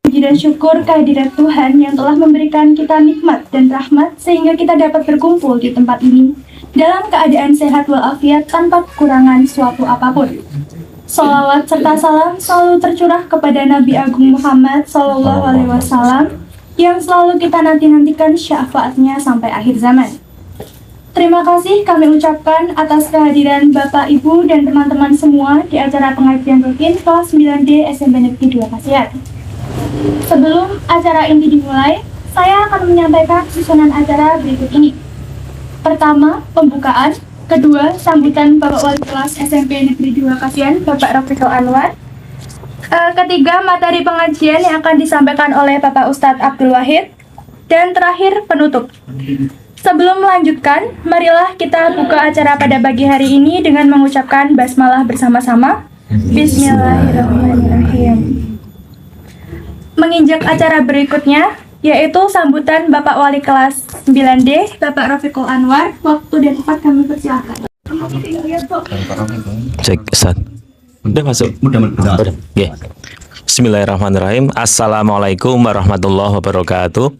Puji dan syukur kehadirat Tuhan yang telah memberikan kita nikmat dan rahmat sehingga kita dapat berkumpul di tempat ini dalam keadaan sehat walafiat tanpa kekurangan suatu apapun. Salawat serta salam selalu tercurah kepada Nabi Agung Muhammad SAW yang selalu kita nanti-nantikan syafaatnya sampai akhir zaman. Terima kasih kami ucapkan atas kehadiran Bapak, Ibu, dan teman-teman semua di acara pengajian rutin kelas 9D SMP Negeri 2 Kasihan. Sebelum acara ini dimulai, saya akan menyampaikan susunan acara berikut ini. Pertama, pembukaan. Kedua, sambutan Bapak Wali Kelas SMP Negeri 2 Kasihan, Bapak Rafiqul Anwar. Ketiga, materi pengajian yang akan disampaikan oleh Bapak Ustadz Abdul Wahid. Dan terakhir, penutup. Sebelum melanjutkan, marilah kita buka acara pada pagi hari ini dengan mengucapkan basmalah bersama-sama. Bismillahirrahmanirrahim. Menginjak acara berikutnya, yaitu sambutan Bapak Wali Kelas 9D, Bapak Rafiqul Anwar. Waktu dan tempat kami persilakan. Cek, Ustaz. Udah masuk? Udah. Ya. Bismillahirrahmanirrahim. Assalamualaikum warahmatullahi wabarakatuh.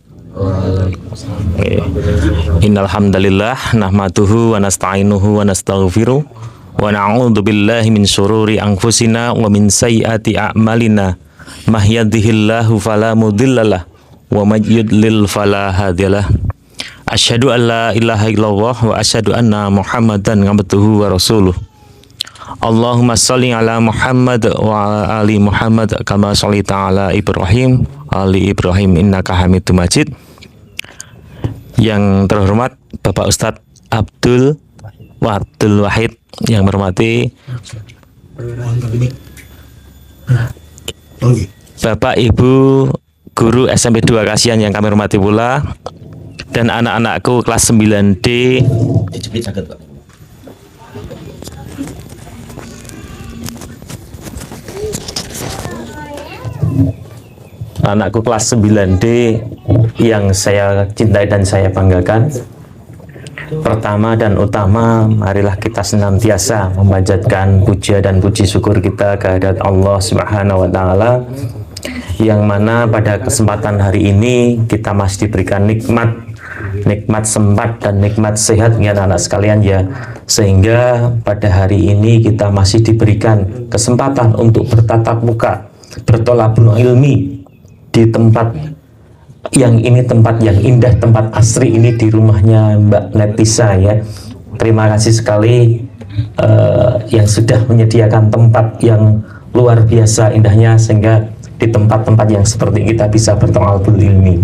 Innal hamdalillah nahmaduhu wa nasta'inuhu wa nastaghfiruh wa na'udzu billahi min syururi anfusina wa min sayyiati a'malina. Mahyadihillahu fala mudhillalah wa may yudlil fala hadiyalah. Asyhadu an la ilaha illallah wa asyhadu anna Muhammadan abduhu wa rasuluh. Allahumma shalli ala Muhammad wa ali Muhammad kama shallaita ala Ibrahim ali Ibrahim innaka Hamidum Majid. Yang terhormat Bapak Ustadz Abdul Wahid, yang berhormati Bapak Ibu guru SMP 2 Kasihan yang kami hormati pula, dan anak-anakku kelas 9D. Anakku kelas 9D yang saya cintai dan saya banggakan. Pertama dan utama, marilah kita senantiasa memanjatkan puja dan puji syukur kita kehadirat Allah Subhanahu wa Ta'ala, yang mana pada kesempatan hari ini kita masih diberikan nikmat sempat dan nikmat sehat ya anak-anak sekalian ya, sehingga pada hari ini kita masih diberikan kesempatan untuk bertatap muka, bertolabul ilmi di tempat yang ini, tempat yang indah, tempat asri ini, di rumahnya Mbak Netisa ya. Terima kasih sekali yang sudah menyediakan tempat yang luar biasa indahnya, sehingga di tempat-tempat yang seperti kita bisa bertolabul ilmi.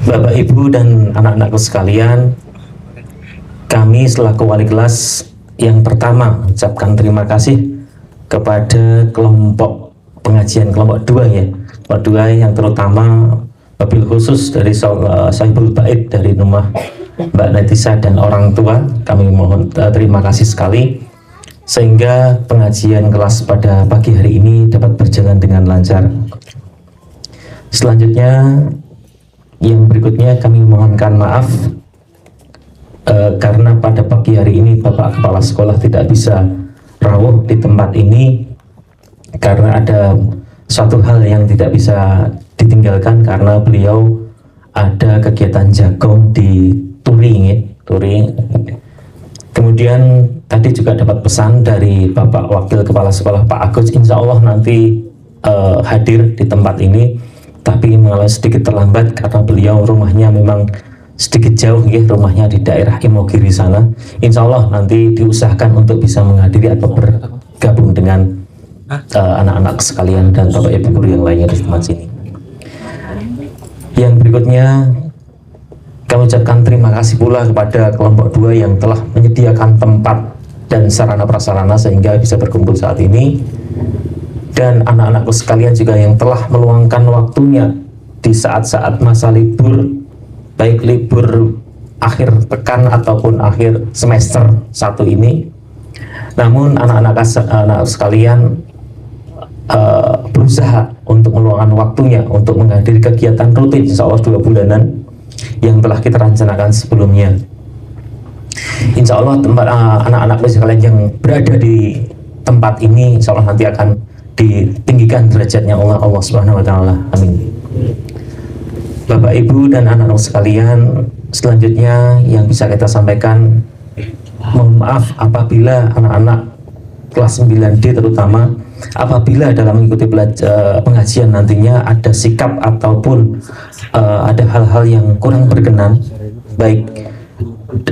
Bapak, Ibu, dan anak-anakku sekalian, kami selaku wali kelas yang pertama ucapkan terima kasih kepada kelompok pengajian kelompok 2 ya. Kelompok 2 yang terutama wabil khusus dari Sahibul Bait dari rumah Mbak Netisa dan orang tua, kami mohon terima kasih sekali sehingga pengajian kelas pada pagi hari ini dapat berjalan dengan lancar. Selanjutnya, yang berikutnya kami mohonkan maaf karena pada pagi hari ini Bapak Kepala Sekolah tidak bisa rawuh di tempat ini karena ada suatu hal yang tidak bisa ditinggalkan, karena beliau ada kegiatan jagong di Turi. Kemudian tadi juga dapat pesan dari Bapak Wakil Kepala Sekolah Pak Agus, insya Allah nanti hadir di tempat ini, tapi malah sedikit terlambat karena beliau rumahnya memang sedikit jauh ya, rumahnya di daerah Imogiri sana. Insya Allah nanti diusahakan untuk bisa menghadiri atau bergabung dengan anak-anak sekalian dan Bapak Ibu guru yang lainnya di tempat sini. Yang berikutnya, kami ucapkan terima kasih pula kepada kelompok 2 yang telah menyediakan tempat dan sarana prasarana sehingga bisa berkumpul saat ini, dan anak-anakku sekalian juga yang telah meluangkan waktunya di saat-saat masa libur, baik libur akhir pekan ataupun akhir semester 1 ini. Namun anak-anak sekalian berusaha untuk meluangkan waktunya untuk menghadiri kegiatan rutin insya Allah 2 bulanan yang telah kita rencanakan sebelumnya. Insya Allah anak-anak sekalian yang berada di tempat ini insya Allah nanti akan ditinggikan derajatnya oleh Allah Subhanahu wa taala. Amin. Bapak Ibu dan anak-anak sekalian, selanjutnya yang bisa kita sampaikan, mohon maaf apabila anak-anak kelas 9D terutama apabila dalam mengikuti pengajian nantinya ada sikap ataupun ada hal-hal yang kurang berkenan, baik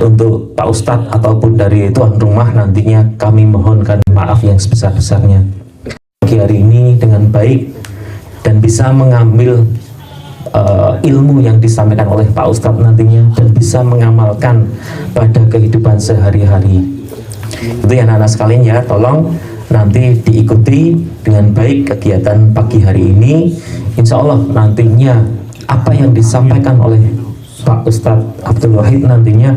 untuk Pak Ustadz ataupun dari tuan rumah, nantinya kami mohonkan maaf yang sebesar-besarnya. Pagi hari ini dengan baik dan bisa mengambil ilmu yang disampaikan oleh Pak Ustadz nantinya dan bisa mengamalkan pada kehidupan sehari-hari. Itu ya anak-anak sekalian ya, tolong nanti diikuti dengan baik kegiatan pagi hari ini. Insya Allah nantinya apa yang disampaikan oleh Pak Ustadz Abdul Wahid nantinya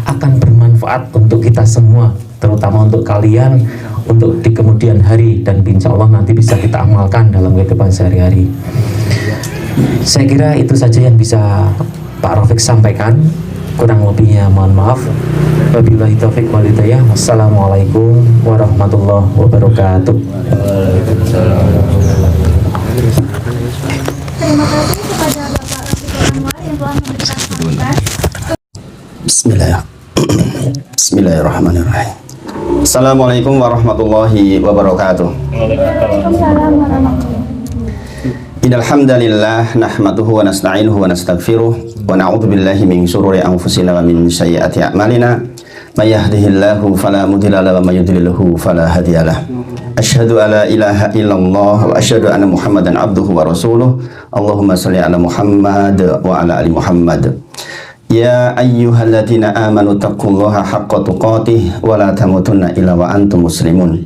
akan bermanfaat untuk kita semua, terutama untuk kalian, untuk di kemudian hari, dan insya Allah nanti bisa kita amalkan dalam kehidupan sehari-hari. Saya kira itu saja yang bisa Pak Rafiq sampaikan, kurang lebihnya mohon maaf. Wabillahi taufiq wal hidayah. Wassalamualaikum warahmatullahi wabarakatuh. Terima kasih kepada Bapak Rafiq Anwar yang telah memberikan sambutan. Bismillahirrahmanirrahim. Assalamualaikum warahmatullahi wabarakatuh. Waalaikumsalam warahmatullahi. Innal hamdalillah nahmaduhu wa nasta'inuhu wa nastaghfiruh wa na'udzu billahi min shururi anfusina wa min sayyiati a'malina. May yahdihillahu fala mudilla lahu wa may yudlilhu fala hadiyalah. Asyhadu alla ilaha illallah wa asyhadu anna Muhammadan abduhu wa rasuluh. Allahumma shalli ala Muhammad wa ala ali Muhammad. Ya ayyuhalladzina amanu taqullaha haqqa tuqatih wa la tamutunna illa wa antum muslimun.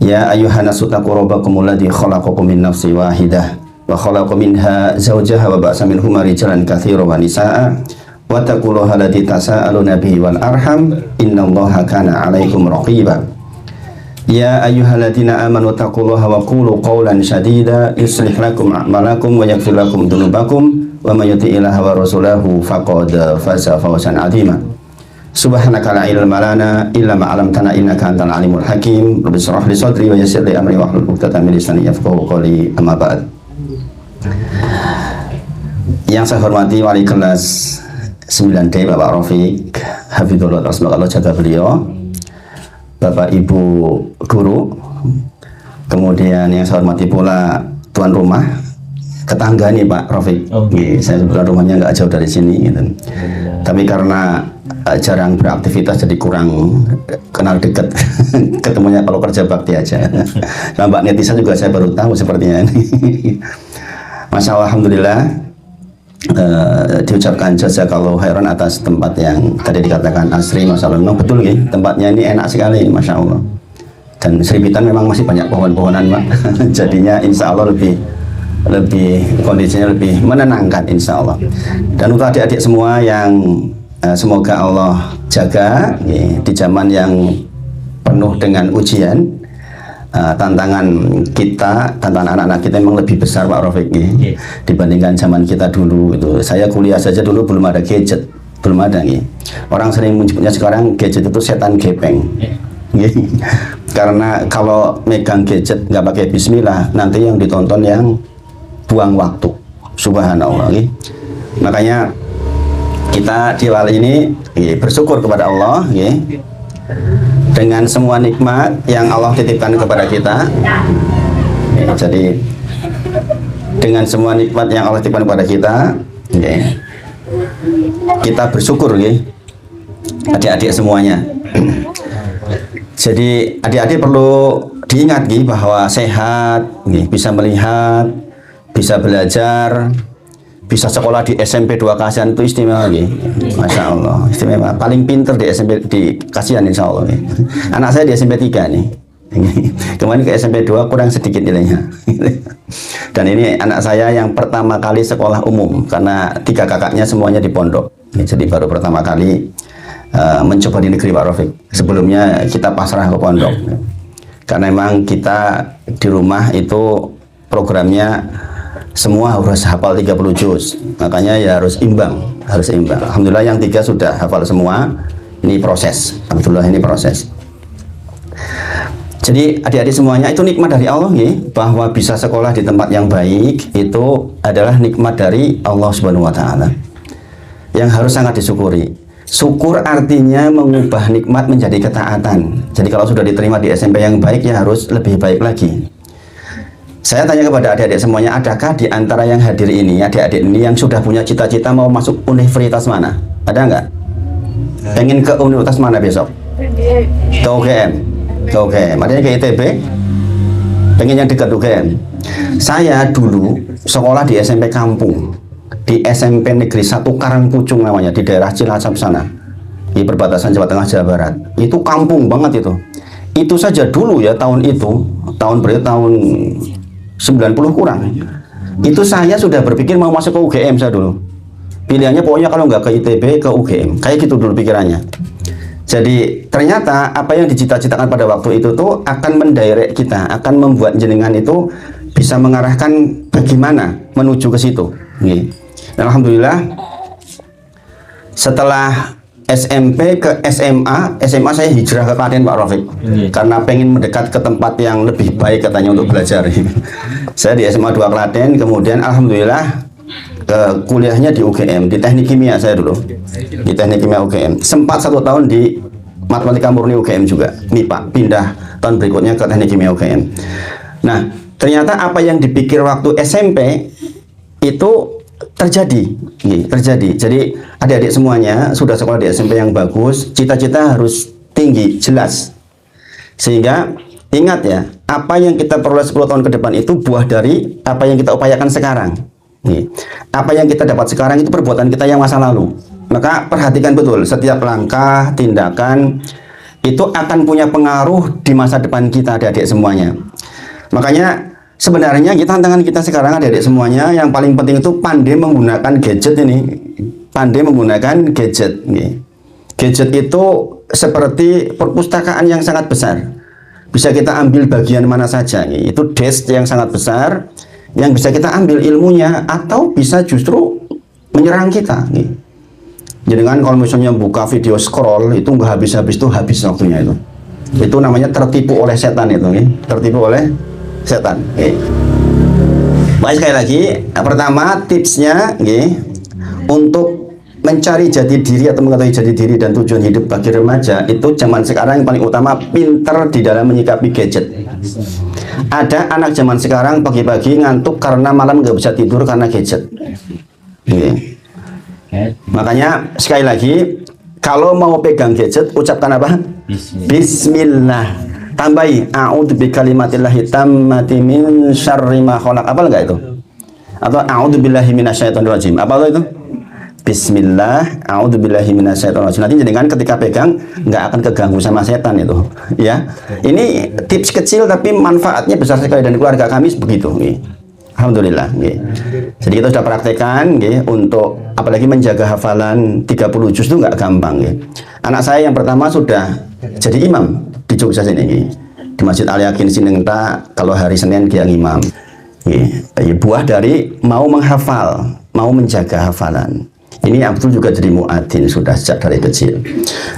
Ya ayyuhan nasu taqu rabbakumul ladzi khalaqakum min nafsin wahidah wa khalaqa minha zawjaha wa ba'sa minhuma rijalan katsiran wa nisaa'a wa taqullaha alladzi tasaaluna bihi wal arham innallaha kana 'alaikum raqiba. Ya ayyuhalladzina amanu taqullaha wa qulu qawlan sadida yuslih lakum a'malakum wa yaghfir lakum dhunubakum wa may yuti'illaha wa rasulahu faqad faza fawzan 'azima. Subhanaka la ilma lana illa ma 'allamtana innaka antal alimul hakim. Rabbi shrah li sadri wa yassir li amri wahlul 'uqdatam min lisani yafqahu qawli. Amma ba'd. Yang saya hormati wali kelas 9D Bapak Rafiq Hafidhullah, semoga Allah jaga beliau, Bapak Ibu guru, kemudian yang saya hormati pula tuan rumah, tetangga nih Pak Rafiq. Saya kebetulan rumahnya nggak jauh dari sini gitu. Tapi karena jarang beraktivitas jadi kurang kenal dekat. Ketemunya kalau kerja bakti aja. Nah, Mbak netizen juga saya baru tahu sepertinya ini. Masya Allah, alhamdulillah, diucapkan jazakallahu khairan atas tempat yang tadi dikatakan asri. Masya Allah, memang betul ya, tempatnya ini enak sekali, Masya Allah. Dan Seribitan memang masih banyak pohon-pohonan Pak. Jadinya insya Allah lebih kondisinya lebih menenangkan insya Allah. Dan untuk adik-adik semua yang semoga Allah jaga ya, di zaman yang penuh dengan ujian. Tantangan kita, tantangan anak-anak kita memang lebih besar Pak Rafiq ya, dibandingkan zaman kita dulu. Itu saya kuliah saja dulu belum ada gadget, belum ada nih. Orang sering menyebutnya sekarang gadget itu setan gepeng. Karena kalau megang gadget nggak pakai bismillah, nanti yang ditonton yang buang waktu. Subhanallah. Makanya kita di awal ini bersyukur kepada Allah dengan semua nikmat yang Allah titipkan kepada kita. Jadi dengan semua nikmat yang Allah titipkan kepada kita, kita bersyukur adik-adik semuanya. Jadi adik-adik perlu diingat bahwa sehat, bisa melihat, bisa belajar, bisa sekolah di SMP 2 Kasihan itu istimewa Masya Allah, istimewa. Paling pinter di SMP di Kasihan insya Allah Anak saya di SMP 3 nih. Kemarin ke SMP 2 kurang sedikit nilainya. Dan ini anak saya yang pertama kali sekolah umum, karena 3 kakaknya semuanya di pondok. Jadi baru pertama kali mencoba di negeri Pak Rafiq. Sebelumnya kita pasrah ke pondok. Karena memang kita di rumah itu programnya semua harus hafal 30 juz, makanya ya harus imbang, Alhamdulillah yang 3 sudah hafal semua. Ini proses, alhamdulillah ini proses. Jadi adik-adik semuanya itu nikmat dari Allah nggih, bahwa bisa sekolah di tempat yang baik itu adalah nikmat dari Allah Subhanahu wa taala. Yang harus sangat disyukuri. Syukur artinya mengubah nikmat menjadi ketaatan. Jadi kalau sudah diterima di SMP yang baik ya harus lebih baik lagi. Saya tanya kepada adik-adik semuanya, adakah di antara yang hadir ini, adik-adik ini yang sudah punya cita-cita mau masuk universitas mana? Ada nggak? Pengen ke universitas mana besok? Ke UGM. Ke UGM. Adanya ke ITB? Pengen yang dekat UGM. Saya dulu sekolah di SMP kampung, di SMP Negeri 1 Karangpucung namanya, di daerah Cilacap sana, di perbatasan Jawa Tengah Jawa Barat. Itu kampung banget itu. Itu saja dulu ya, tahun itu, tahun 90 kurang. Itu saya sudah berpikir mau masuk ke UGM saya dulu. Pilihannya pokoknya kalau nggak ke ITB, ke UGM. Kayak gitu dulu pikirannya. Jadi ternyata apa yang dicita-citakan pada waktu itu tuh akan mendirect kita, akan membuat jenengan itu bisa mengarahkan bagaimana menuju ke situ. Dan alhamdulillah setelah SMP ke SMA saya hijrah ke Klaten Pak Rafiq, karena pengen mendekat ke tempat yang lebih baik katanya untuk belajar. Saya di SMA 2 Klaten, kemudian alhamdulillah kuliahnya di UGM, di teknik kimia saya dulu, di teknik kimia UGM. Sempat 1 tahun di matematika murni UGM juga, MIPA, pindah tahun berikutnya ke teknik kimia UGM. Nah ternyata apa yang dipikir waktu SMP itu terjadi. Jadi adik-adik semuanya sudah sekolah di SMP yang bagus, cita-cita harus tinggi, jelas. Sehingga ingat ya, apa yang kita peroleh 10 tahun ke depan itu buah dari apa yang kita upayakan sekarang. Apa yang kita dapat sekarang itu perbuatan kita yang masa lalu. Maka perhatikan betul, setiap langkah, tindakan itu akan punya pengaruh di masa depan kita, adik-adik semuanya. Makanya sebenarnya tantangan kita sekarang adik-adik semuanya yang paling penting itu pandai menggunakan gadget ini. Pandai menggunakan gadget. Gadget itu seperti perpustakaan yang sangat besar. Bisa kita ambil bagian mana saja. Itu desk yang sangat besar yang bisa kita ambil ilmunya, atau bisa justru menyerang kita. Jadi kan kalau misalnya buka video scroll itu nggak habis-habis, itu habis waktunya itu. Itu namanya tertipu oleh setan itu. Tertipu oleh setan. Baik, sekali lagi, pertama tipsnya untuk mencari jati diri atau mengetahui jati diri dan tujuan hidup bagi remaja itu zaman sekarang yang paling utama pinter di dalam menyikapi gadget. Ada anak zaman sekarang pagi-pagi ngantuk karena malam nggak bisa tidur karena gadget. Makanya sekali lagi, kalau mau pegang gadget ucapkan apa? Bismillah. Tambahi a'udzu bikalimatillahi tammati min syarri ma khalaq. Apa enggak itu? Atau a'udzu billahi minasyaitonir rajim. Apa itu? Bismillah, a'udzubillahi minasyaitonirrajim. Nanti jenengan ketika pegang nggak akan keganggu sama setan itu, ya. Ini tips kecil tapi manfaatnya besar sekali, dan keluarga kami begitu. Alhamdulillah. Jadi kita sudah praktekkan, untuk apalagi menjaga hafalan 30 juz itu nggak gampang. Anak saya yang pertama sudah jadi imam di Jogja sini, di Masjid Al Yakin Sinengta. Kalau hari Senin dia imam. Buah dari mau menghafal, mau menjaga hafalan. Ini Abdul juga jadi muadzin sudah sejak dari kecil.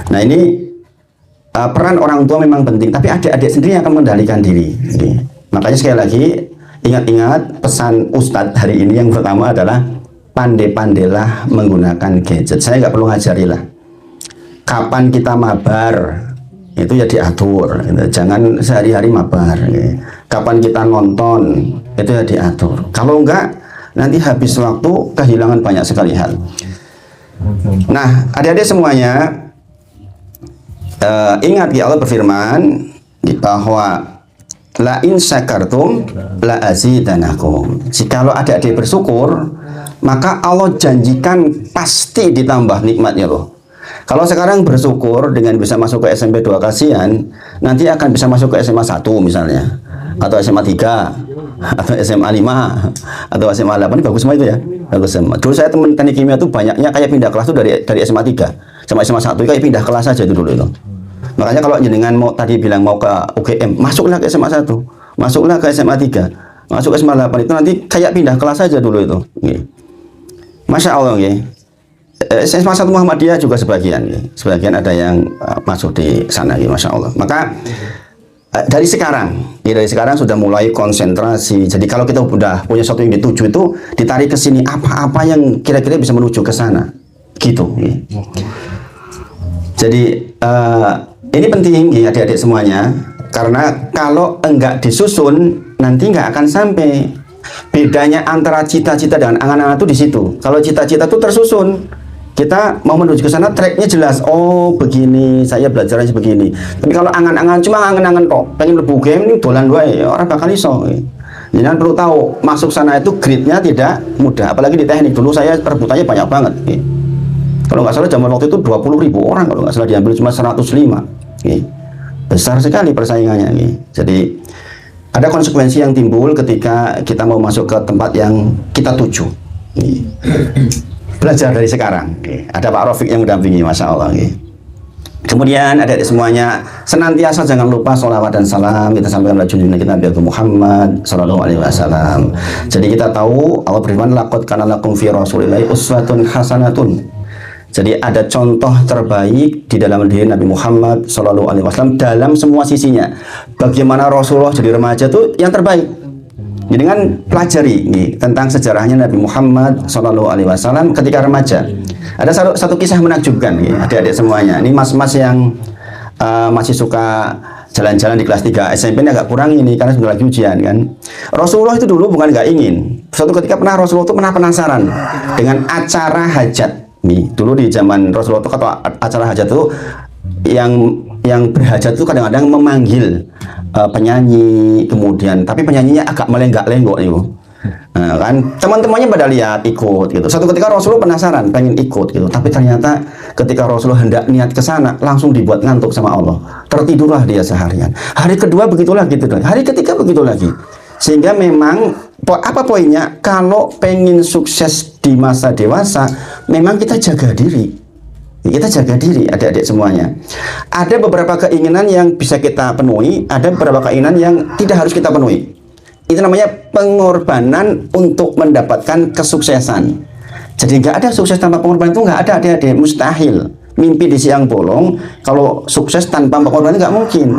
Nah ini peran orang tua memang penting, tapi adik-adik sendiri yang akan mengendalikan diri. Makanya sekali lagi ingat-ingat pesan Ustadz hari ini yang pertama adalah pandai-pandailah menggunakan gadget. Saya nggak perlu ngajarilah. Kapan kita mabar itu ya diatur, jangan sehari-hari mabar. Kapan kita nonton itu ya diatur. Kalau enggak nanti habis waktu, kehilangan banyak sekali hal. Nah, adik-adik semuanya, ingat ya, Allah berfirman bahwa la in syakartum la azidanakum. Jikalau adik-adik bersyukur, maka Allah janjikan pasti ditambah nikmatnya loh. Kalau sekarang bersyukur dengan bisa masuk ke SMP 2 kasihan, nanti akan bisa masuk ke SMA 1 misalnya, atau SMA 3, atau SMA 5, atau SMA 8. Bagus semua itu ya, bagus semua. Dulu saya teman teknik kimia itu banyaknya kayak pindah kelas tuh dari SMA 3 sama SMA 1 kayak pindah kelas saja itu dulu itu. Makanya kalau jenengan mau tadi bilang mau ke UGM, masuklah ke SMA 1, masuklah ke SMA 3, masuk ke SMA 8, itu nanti kayak pindah kelas saja dulu itu. Masya Allah SMA 1 Muhammadiyah juga sebagian ada yang masuk di sana, Masya Allah. Maka dari sekarang, ya dari sekarang sudah mulai konsentrasi. Jadi kalau kita udah punya sesuatu yang dituju itu ditarik ke sini, apa-apa yang kira-kira bisa menuju ke sana, gitu. Ya. Jadi ini penting ya adik-adik semuanya, karena kalau enggak disusun nanti enggak akan sampai. Bedanya antara cita-cita dengan angan-angan itu di situ. Kalau cita-cita itu tersusun, kita mau menuju ke sana, tracknya jelas. Oh begini, saya belajarnya begini. Tapi kalau angan-angan, cuma angan-angan kok, pengen lebu game ini dolan wae, orang bakal iso. Jangan perlu tahu masuk sana itu gridnya tidak mudah. Apalagi di teknik dulu saya rebutannya banyak banget. Kalau nggak salah zaman waktu itu 20.000 orang kalau nggak salah diambil cuma 105. Besar sekali persaingannya. Jadi ada konsekuensi yang timbul ketika kita mau masuk ke tempat yang kita tuju. Belajar dari sekarang. Ada Pak Rafiq yang mendampingi, Masya Allah. Kemudian adik-adik semuanya, senantiasa jangan lupa sholawat dan salam kita sampaikan kepada junjungan kita Nabi Muhammad Sallallahu Alaihi Wasallam. Jadi kita tahu Allah berfirman, laqad kana lakum fi rasulillahi uswatun hasanatun. Jadi ada contoh terbaik di dalam diri Nabi Muhammad Sallallahu Alaihi Wasallam dalam semua sisinya. Bagaimana Rasulullah jadi remaja itu yang terbaik. Jadi kan pelajari nih, tentang sejarahnya Nabi Muhammad Sallallahu Alaihi Wasallam ketika remaja. Ada satu kisah menakjubkan, adik-adik semuanya. Ini mas-mas yang masih suka jalan-jalan di kelas 3 SMP ini agak kurang ini karena sudah lagi ujian kan. Rasulullah itu dulu bukan nggak ingin. Suatu ketika Rasulullah itu pernah penasaran dengan acara hajat. Nih, dulu di zaman Rasulullah itu kata acara hajat itu yang berhajat itu kadang-kadang memanggil penyanyi, kemudian tapi penyanyinya agak melenggak-lenggok itu. Nah, kan teman-temannya pada lihat ikut gitu. Satu ketika Rasulullah penasaran pengen ikut gitu, tapi ternyata ketika Rasulullah hendak niat ke sana langsung dibuat ngantuk sama Allah. Tertidurlah dia seharian. Hari kedua begitu lagi gitu. Hari ketiga begitu lagi. Sehingga memang apa poinnya? Kalau pengen sukses di masa dewasa, memang kita jaga diri. Kita jaga diri, adik-adik semuanya. Ada beberapa keinginan yang bisa kita penuhi, ada beberapa keinginan yang tidak harus kita penuhi. Itu namanya pengorbanan untuk mendapatkan kesuksesan. Jadi nggak ada sukses tanpa pengorbanan, itu nggak ada, adik-adik, mustahil. Mimpi di siang bolong, kalau sukses tanpa pengorbanan nggak mungkin.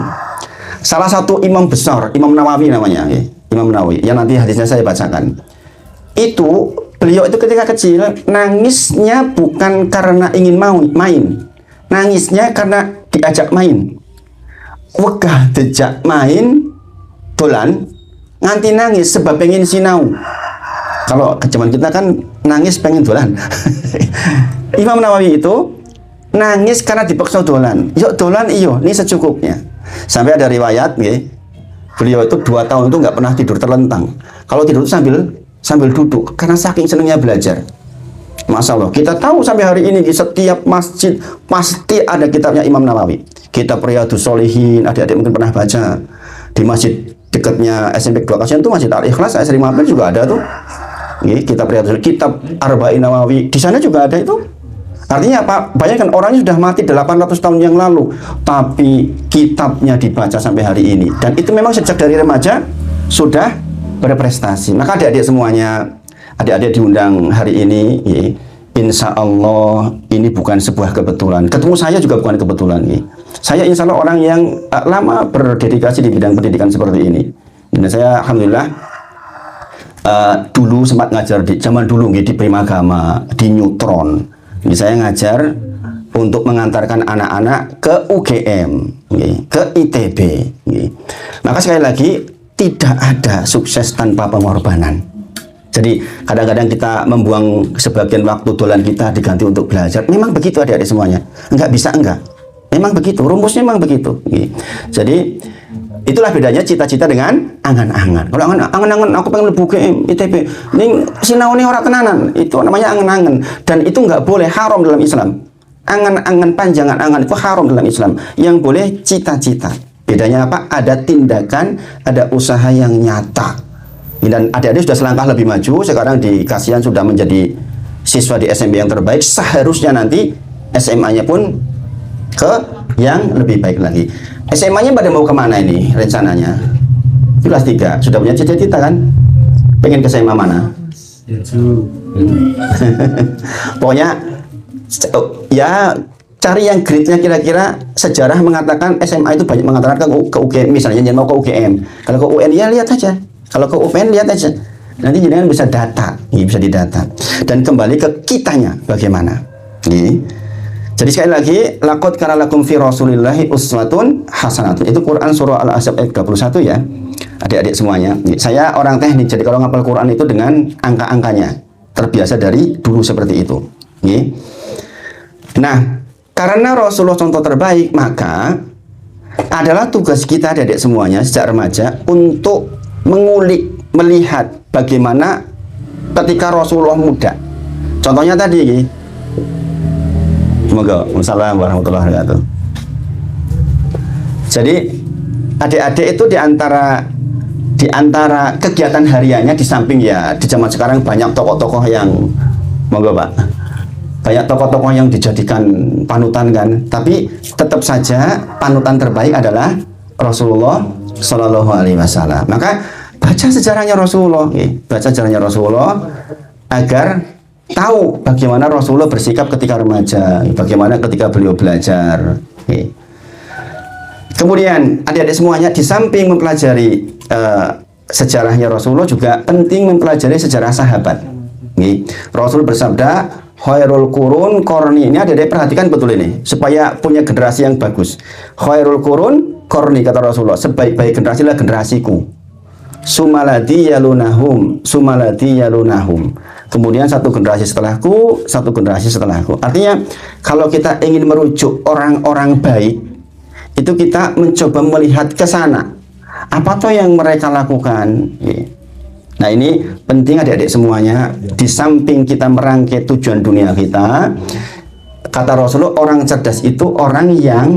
Salah satu imam besar, Imam Nawawi namanya, Imam Nawawi, yang nanti hadisnya saya bacakan. Itu beliau itu ketika kecil nangisnya bukan karena ingin main, nangisnya karena diajak main. Wegah dijak main dolan nganti nangis sebab pengen sinau. Kalau zaman kita kan nangis pengen dolan. Imam Nawawi itu nangis karena dipaksa dolan. Yuk dolan iyo, ini secukupnya. Sampai ada riwayat, beliau itu 2 tahun itu nggak pernah tidur terlentang. Kalau tidur itu sambil duduk karena saking senangnya belajar. Masya Allah, kita tahu sampai hari ini di setiap masjid pasti ada kitabnya Imam Nawawi. Kitab Riyadhus Shalihin, adik-adik mungkin pernah baca. Di masjid dekatnya SMP 2 Kasihan itu Masjid Al-Ikhlas, Sri Mampir juga ada tuh. Kitab Riyadhus Shalihin, kitab Arba'in Nawawi, di sana juga ada itu. Artinya apa? Bayangkan orangnya sudah mati 800 tahun yang lalu, tapi kitabnya dibaca sampai hari ini. Dan itu memang sejak dari remaja sudah berprestasi. Maka adik-adik semuanya, adik-adik diundang hari ini, insya Allah ini bukan sebuah kebetulan. Ketemu saya juga bukan kebetulan. Saya insya Allah orang yang lama berdedikasi di bidang pendidikan seperti ini. Dan saya alhamdulillah dulu sempat ngajar di zaman dulu di Primagama, di Neutron. Jadi saya ngajar untuk mengantarkan anak-anak ke UGM, ke ITB. Maka sekali lagi tidak ada sukses tanpa pengorbanan. Jadi kadang-kadang kita membuang sebagian waktu dolan kita diganti untuk belajar. Memang begitu adik-adik semuanya. Enggak bisa enggak. Memang begitu. Rumusnya memang begitu. Jadi itulah bedanya cita-cita dengan angan-angan. Kalau angan-angan aku pengen lebu ke ITB, ini sinau ini orang tenanan, itu namanya angan-angan. Dan itu nggak boleh, haram dalam Islam. Angan-angan, panjangan angan itu haram dalam Islam. Yang boleh cita-cita. Bedanya apa? Ada tindakan, ada usaha yang nyata. Dan adik-adik sudah selangkah lebih maju. Sekarang di Kasihan sudah menjadi siswa di SMP yang terbaik. Seharusnya nanti SMA-nya pun ke yang lebih baik lagi. SMA-nya pada mau kemana ini rencananya? Kelas 3, sudah punya cita-cita kan? Pengen ke SMA mana? Pokoknya ya cari yang grade-nya kira-kira sejarah mengatakan SMA itu banyak mengatakan ke UGM misalnya, jangan mau ke UGM. Kalau ke UN ya lihat aja. Kalau ke UPN lihat aja. Nanti jenengan bisa data, bisa didata. Dan kembali ke kitanya bagaimana. Jadi sekali lagi, laqad kana lakum fi Rasulillahi uswatun hasanatun. Itu Quran surah Al-Ahzab ayat 21 ya. Adik-adik semuanya. Saya orang teknik, jadi kalau ngapal Quran itu dengan angka-angkanya. Terbiasa dari dulu seperti itu. Nah, karena Rasulullah contoh terbaik, maka adalah tugas kita adik-adik semuanya sejak remaja untuk mengulik, melihat bagaimana ketika Rasulullah muda. Contohnya tadi, semoga Wassalamualaikum warahmatullahi wabarakatuh. Jadi adik-adik itu di antara kegiatan hariannya, di samping ya di zaman sekarang banyak tokoh-tokoh yang Pak, banyak tokoh-tokoh yang dijadikan panutan kan, tapi tetap saja panutan terbaik adalah Rasulullah Shallallahu Alaihi Wasallam. Maka baca sejarahnya Rasulullah, baca sejarahnya Rasulullah agar tahu bagaimana Rasulullah bersikap ketika remaja, bagaimana ketika beliau belajar. Kemudian adik-adik semuanya, di samping mempelajari sejarahnya Rasulullah, juga penting mempelajari sejarah sahabat. Rasul bersabda, khairul qurun qarni. Ini adik-adik perhatikan betul ini, supaya punya generasi yang bagus. Khairul qurun qarni, kata Rasulullah, sebaik-baik generasi adalah generasiku. Sumalati yalunahum, sumalati yalunahum. Kemudian satu generasi setelahku, satu generasi setelahku. Artinya kalau kita ingin merujuk orang-orang baik, itu kita mencoba melihat ke sana. Apa toh yang mereka lakukan? Nah, ini penting adik-adik semuanya. Di samping kita merangkai tujuan dunia kita, kata Rasulullah, orang cerdas itu orang yang,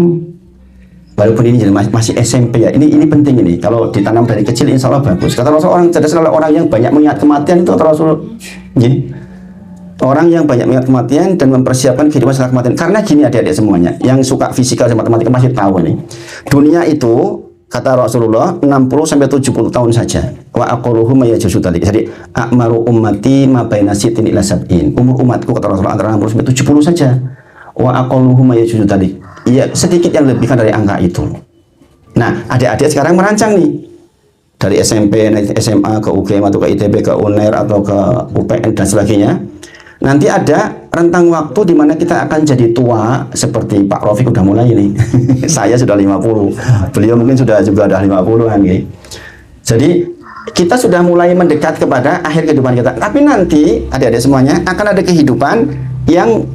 walaupun ini masih SMP ya, ini penting ini. Kalau ditanam dari kecil insya Allah bagus. Kata Rasulullah, orang cerdas adalah orang yang banyak mengingat kematian. Itu kata Rasulullah. Orang yang banyak mengingat kematian dan mempersiapkan kehidupan setelah kematian. Karena gini adik-adik semuanya, yang suka fisika dan matematika pasti tahu nih. Dunia itu, kata Rasulullah, 60-70 tahun saja. Wa aqalluhum ma yajuzu talik. Jadi a'maru ummati ma baina sitin ila sab'in. Umur umatku, kata Rasulullah, antara 60-70 saja. Wa aqalluhum ma yajuzu talik. Iya, sedikit yang lebihkan dari angka itu. Nah, adik-adik sekarang merancang nih. Dari SMP, SMA, ke UGM, atau ke ITB, ke UNER, atau ke UPN, dan sebagainya. Nanti ada rentang waktu di mana kita akan jadi tua, seperti Pak Rafiq udah mulai ini. Saya sudah 50. Beliau mungkin juga ada 50-an gitu. Jadi kita sudah mulai mendekat kepada akhir kehidupan kita. Tapi nanti adik-adik semuanya akan ada kehidupan yang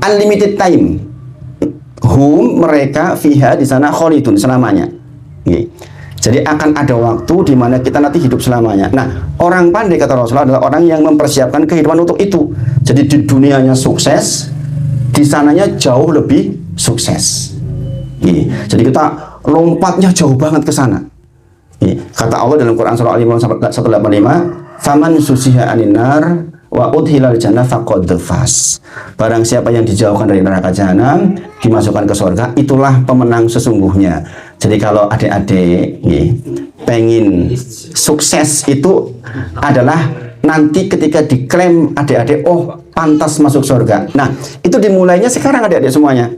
unlimited time. Mereka fiha, di sana khalidun, selamanya. Jadi akan ada waktu di mana kita nanti hidup selamanya. Nah, orang pandai, kata Rasulullah, adalah orang yang mempersiapkan kehidupan untuk itu. Jadi di dunianya sukses, di sananya jauh lebih sukses. Jadi kita lompatnya jauh banget ke sana. Kata Allah dalam Quran surah Al-Imran 185, "Faman susiha aninar wa udhilal jannah faqad faz." Barang siapa yang dijauhkan dari neraka jahanam, dimasukkan ke surga, itulah pemenang sesungguhnya. Jadi kalau adik-adik pengen sukses, itu adalah nanti ketika diklaim adik-adik, oh pantas masuk surga. Nah, itu dimulainya sekarang adik-adik semuanya.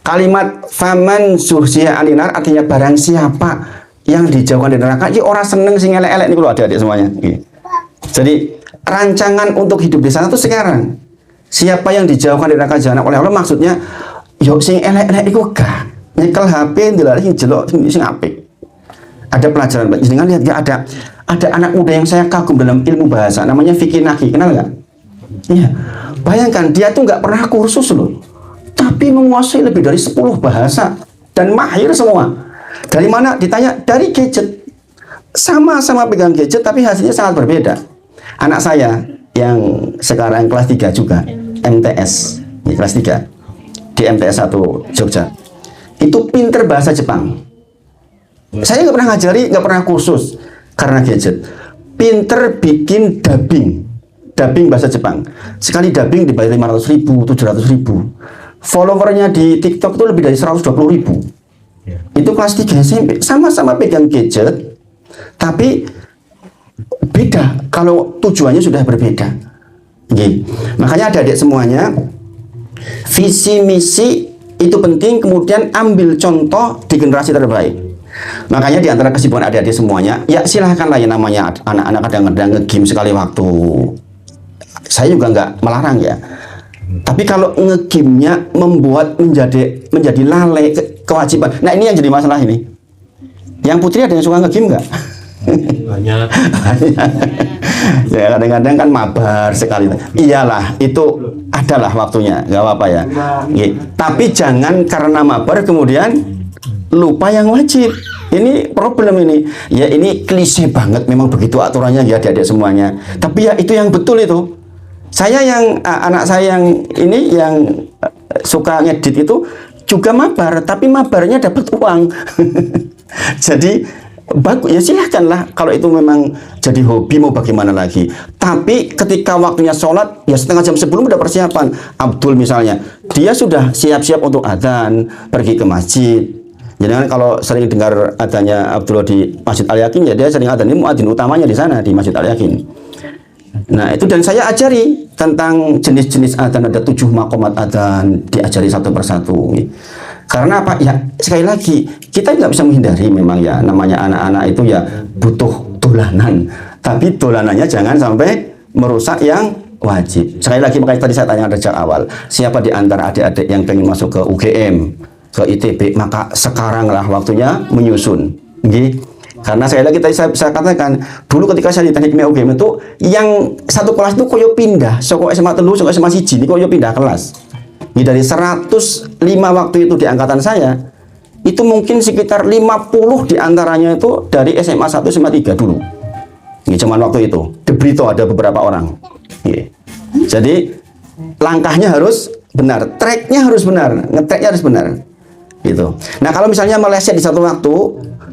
Kalimat faman susiha aninar artinya barang siapa yang dijauhkan dari neraka, ini orang seneng sing elek-elek nih kalau adik-adik semuanya. Jadi rancangan untuk hidup di sana tuh sekarang. Siapa yang dijauhkan dari neraka jahanam oleh Allah, maksudnya yo sing elek-elek iku gak nyekel HP ndelok sing jelok sing apik. Ada pelajaran, jenengan lihat ya, ada anak muda yang saya kagum dalam ilmu bahasa, namanya Vicky Naki, kenal nggak? Iya. Bayangkan dia tuh nggak pernah kursus loh, tapi menguasai lebih dari 10 bahasa dan mahir semua. Dari mana? Ditanya, dari gadget. Sama-sama pegang gadget tapi hasilnya sangat berbeda. Anak saya yang sekarang kelas 3 juga, MTS, kelas 3 di MTS 1 Jogja, itu pinter bahasa Jepang. Saya nggak pernah ngajari, nggak pernah kursus karena gadget. Pinter bikin dubbing bahasa Jepang. Sekali dubbing dibayar 500.000, 700.000. Followernya di TikTok itu lebih dari 120.000. Itu kelas 3 SMP. Sama-sama pegang gadget, tapi beda kalau tujuannya sudah berbeda. Makanya adik-adik semuanya, Visi misi itu penting, kemudian ambil contoh di generasi terbaik. Makanya di antara kesibukan adik-adik semuanya, ya silahkanlah yang namanya anak-anak kadang-kadang nge-game sekali waktu. Saya juga nggak melarang ya. Tapi kalau nge-game-nya membuat menjadi lalai kewajiban. Nah ini yang jadi masalah ini. Yang putri ada yang suka nge-game nggak? Banyak. Ya kadang-kadang kan mabar sekali. Iyalah itu adalah waktunya, nggak apa-apa ya. Tapi jangan karena mabar kemudian lupa yang wajib. Ini problem ini. Ya ini klise banget, memang begitu aturannya ya adik-adik semuanya. Tapi ya itu yang betul itu. Saya yang anak saya yang ini yang suka ngedit itu juga mabar, tapi mabarnya dapat uang. Jadi bagus ya, silahkanlah kalau itu memang jadi hobi, mau bagaimana lagi. Tapi ketika waktunya sholat ya setengah jam sebelum udah persiapan. Abdul misalnya, dia sudah siap-siap untuk adzan, pergi ke masjid. Jadi kan kalau sering dengar adanya Abdullah di Masjid Al-Yakin, ya dia sering adzan, ini muadzin utamanya di sana di Masjid Al-Yakin. Nah itu, dan saya ajari tentang jenis-jenis adzan, ada 7 maqamat adzan, diajari satu persatu. Karena apa? Ya sekali lagi kita nggak bisa menghindari, memang ya namanya anak-anak itu ya butuh dolanan, tapi dolanannya jangan sampai merusak yang wajib. Sekali lagi makanya tadi saya tanya sejak awal, siapa di antara adik-adik yang pengen masuk ke UGM, ke ITB, maka sekaranglah waktunya menyusun. Karena sekali lagi tadi saya katakan, dulu ketika saya di teknik kimia UGM itu yang satu kelas itu koyo pindah, soko SMA telu, soko SMA siji, ini koyo pindah kelas. Dari 105 waktu itu di angkatan saya, itu mungkin sekitar 50 diantaranya itu dari SMA 1, SMA 3 dulu. Ini cuman waktu itu. Di Brito ada beberapa orang. Jadi langkahnya harus benar, tracknya harus benar, ngetracknya harus benar. Gitu. Nah kalau misalnya meleset di satu waktu,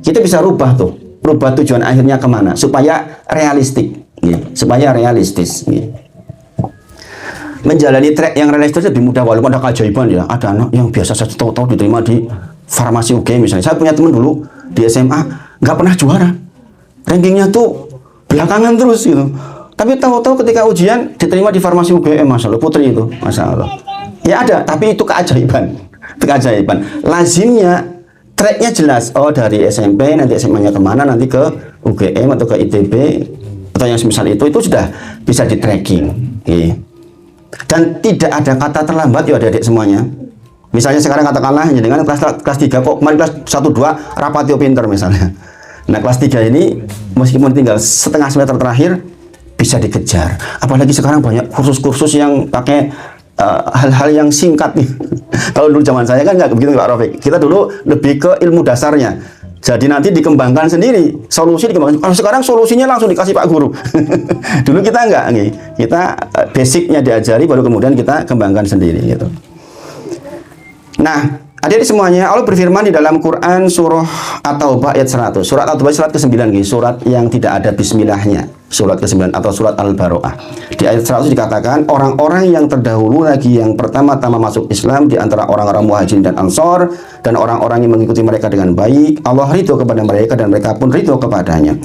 kita bisa rubah tuh, rubah tujuan akhirnya kemana supaya realistik, supaya realistis. Menjalani track yang realistis lebih mudah, walaupun ada keajaiban ya. Ada anak yang biasa saja tahu-tahu diterima di farmasi UGM misalnya. Saya punya teman dulu di SMA nggak pernah juara, rankingnya tuh belakangan terus gitu. Tapi tahu-tahu ketika ujian diterima di farmasi UGM, Masya Allah, putri itu, Masya Allah. Ya ada, tapi itu keajaiban, keajaiban. Lazimnya tracknya jelas. Oh dari SMP nanti SMA-nya kemana, nanti ke UGM atau ke ITB atau yang semisal itu sudah bisa di tracking. Dan tidak ada kata terlambat ya adik-adik semuanya. Misalnya sekarang katakanlah dengan kelas 3 kok kemarin kelas 1 2 rapatio pinter misalnya. Nah kelas 3 ini meskipun tinggal setengah semester terakhir bisa dikejar. Apalagi sekarang banyak kursus-kursus yang pakai hal-hal yang singkat nih. Kalau dulu zaman saya kan nggak begitu Pak Rafiq. Kita dulu lebih ke ilmu dasarnya. Jadi nanti dikembangkan sendiri, solusi dikembangkan. Kalau sekarang solusinya langsung dikasih Pak Guru. Dulu kita enggak, kita basicnya diajari, baru kemudian kita kembangkan sendiri gitu. Nah, adik-adik semuanya, Allah berfirman di dalam Quran surah At-Taubah ayat 100. Surat At-Taubah surat ke-9, surat yang tidak ada bismillahnya. Surat ke-9 atau surat Al-Baro'ah. Di ayat 100 dikatakan, orang-orang yang terdahulu lagi yang pertama-tama masuk Islam di antara orang-orang Muhajirin dan Ansor dan orang-orang yang mengikuti mereka dengan baik, Allah ridho kepada mereka dan mereka pun ridho kepadanya.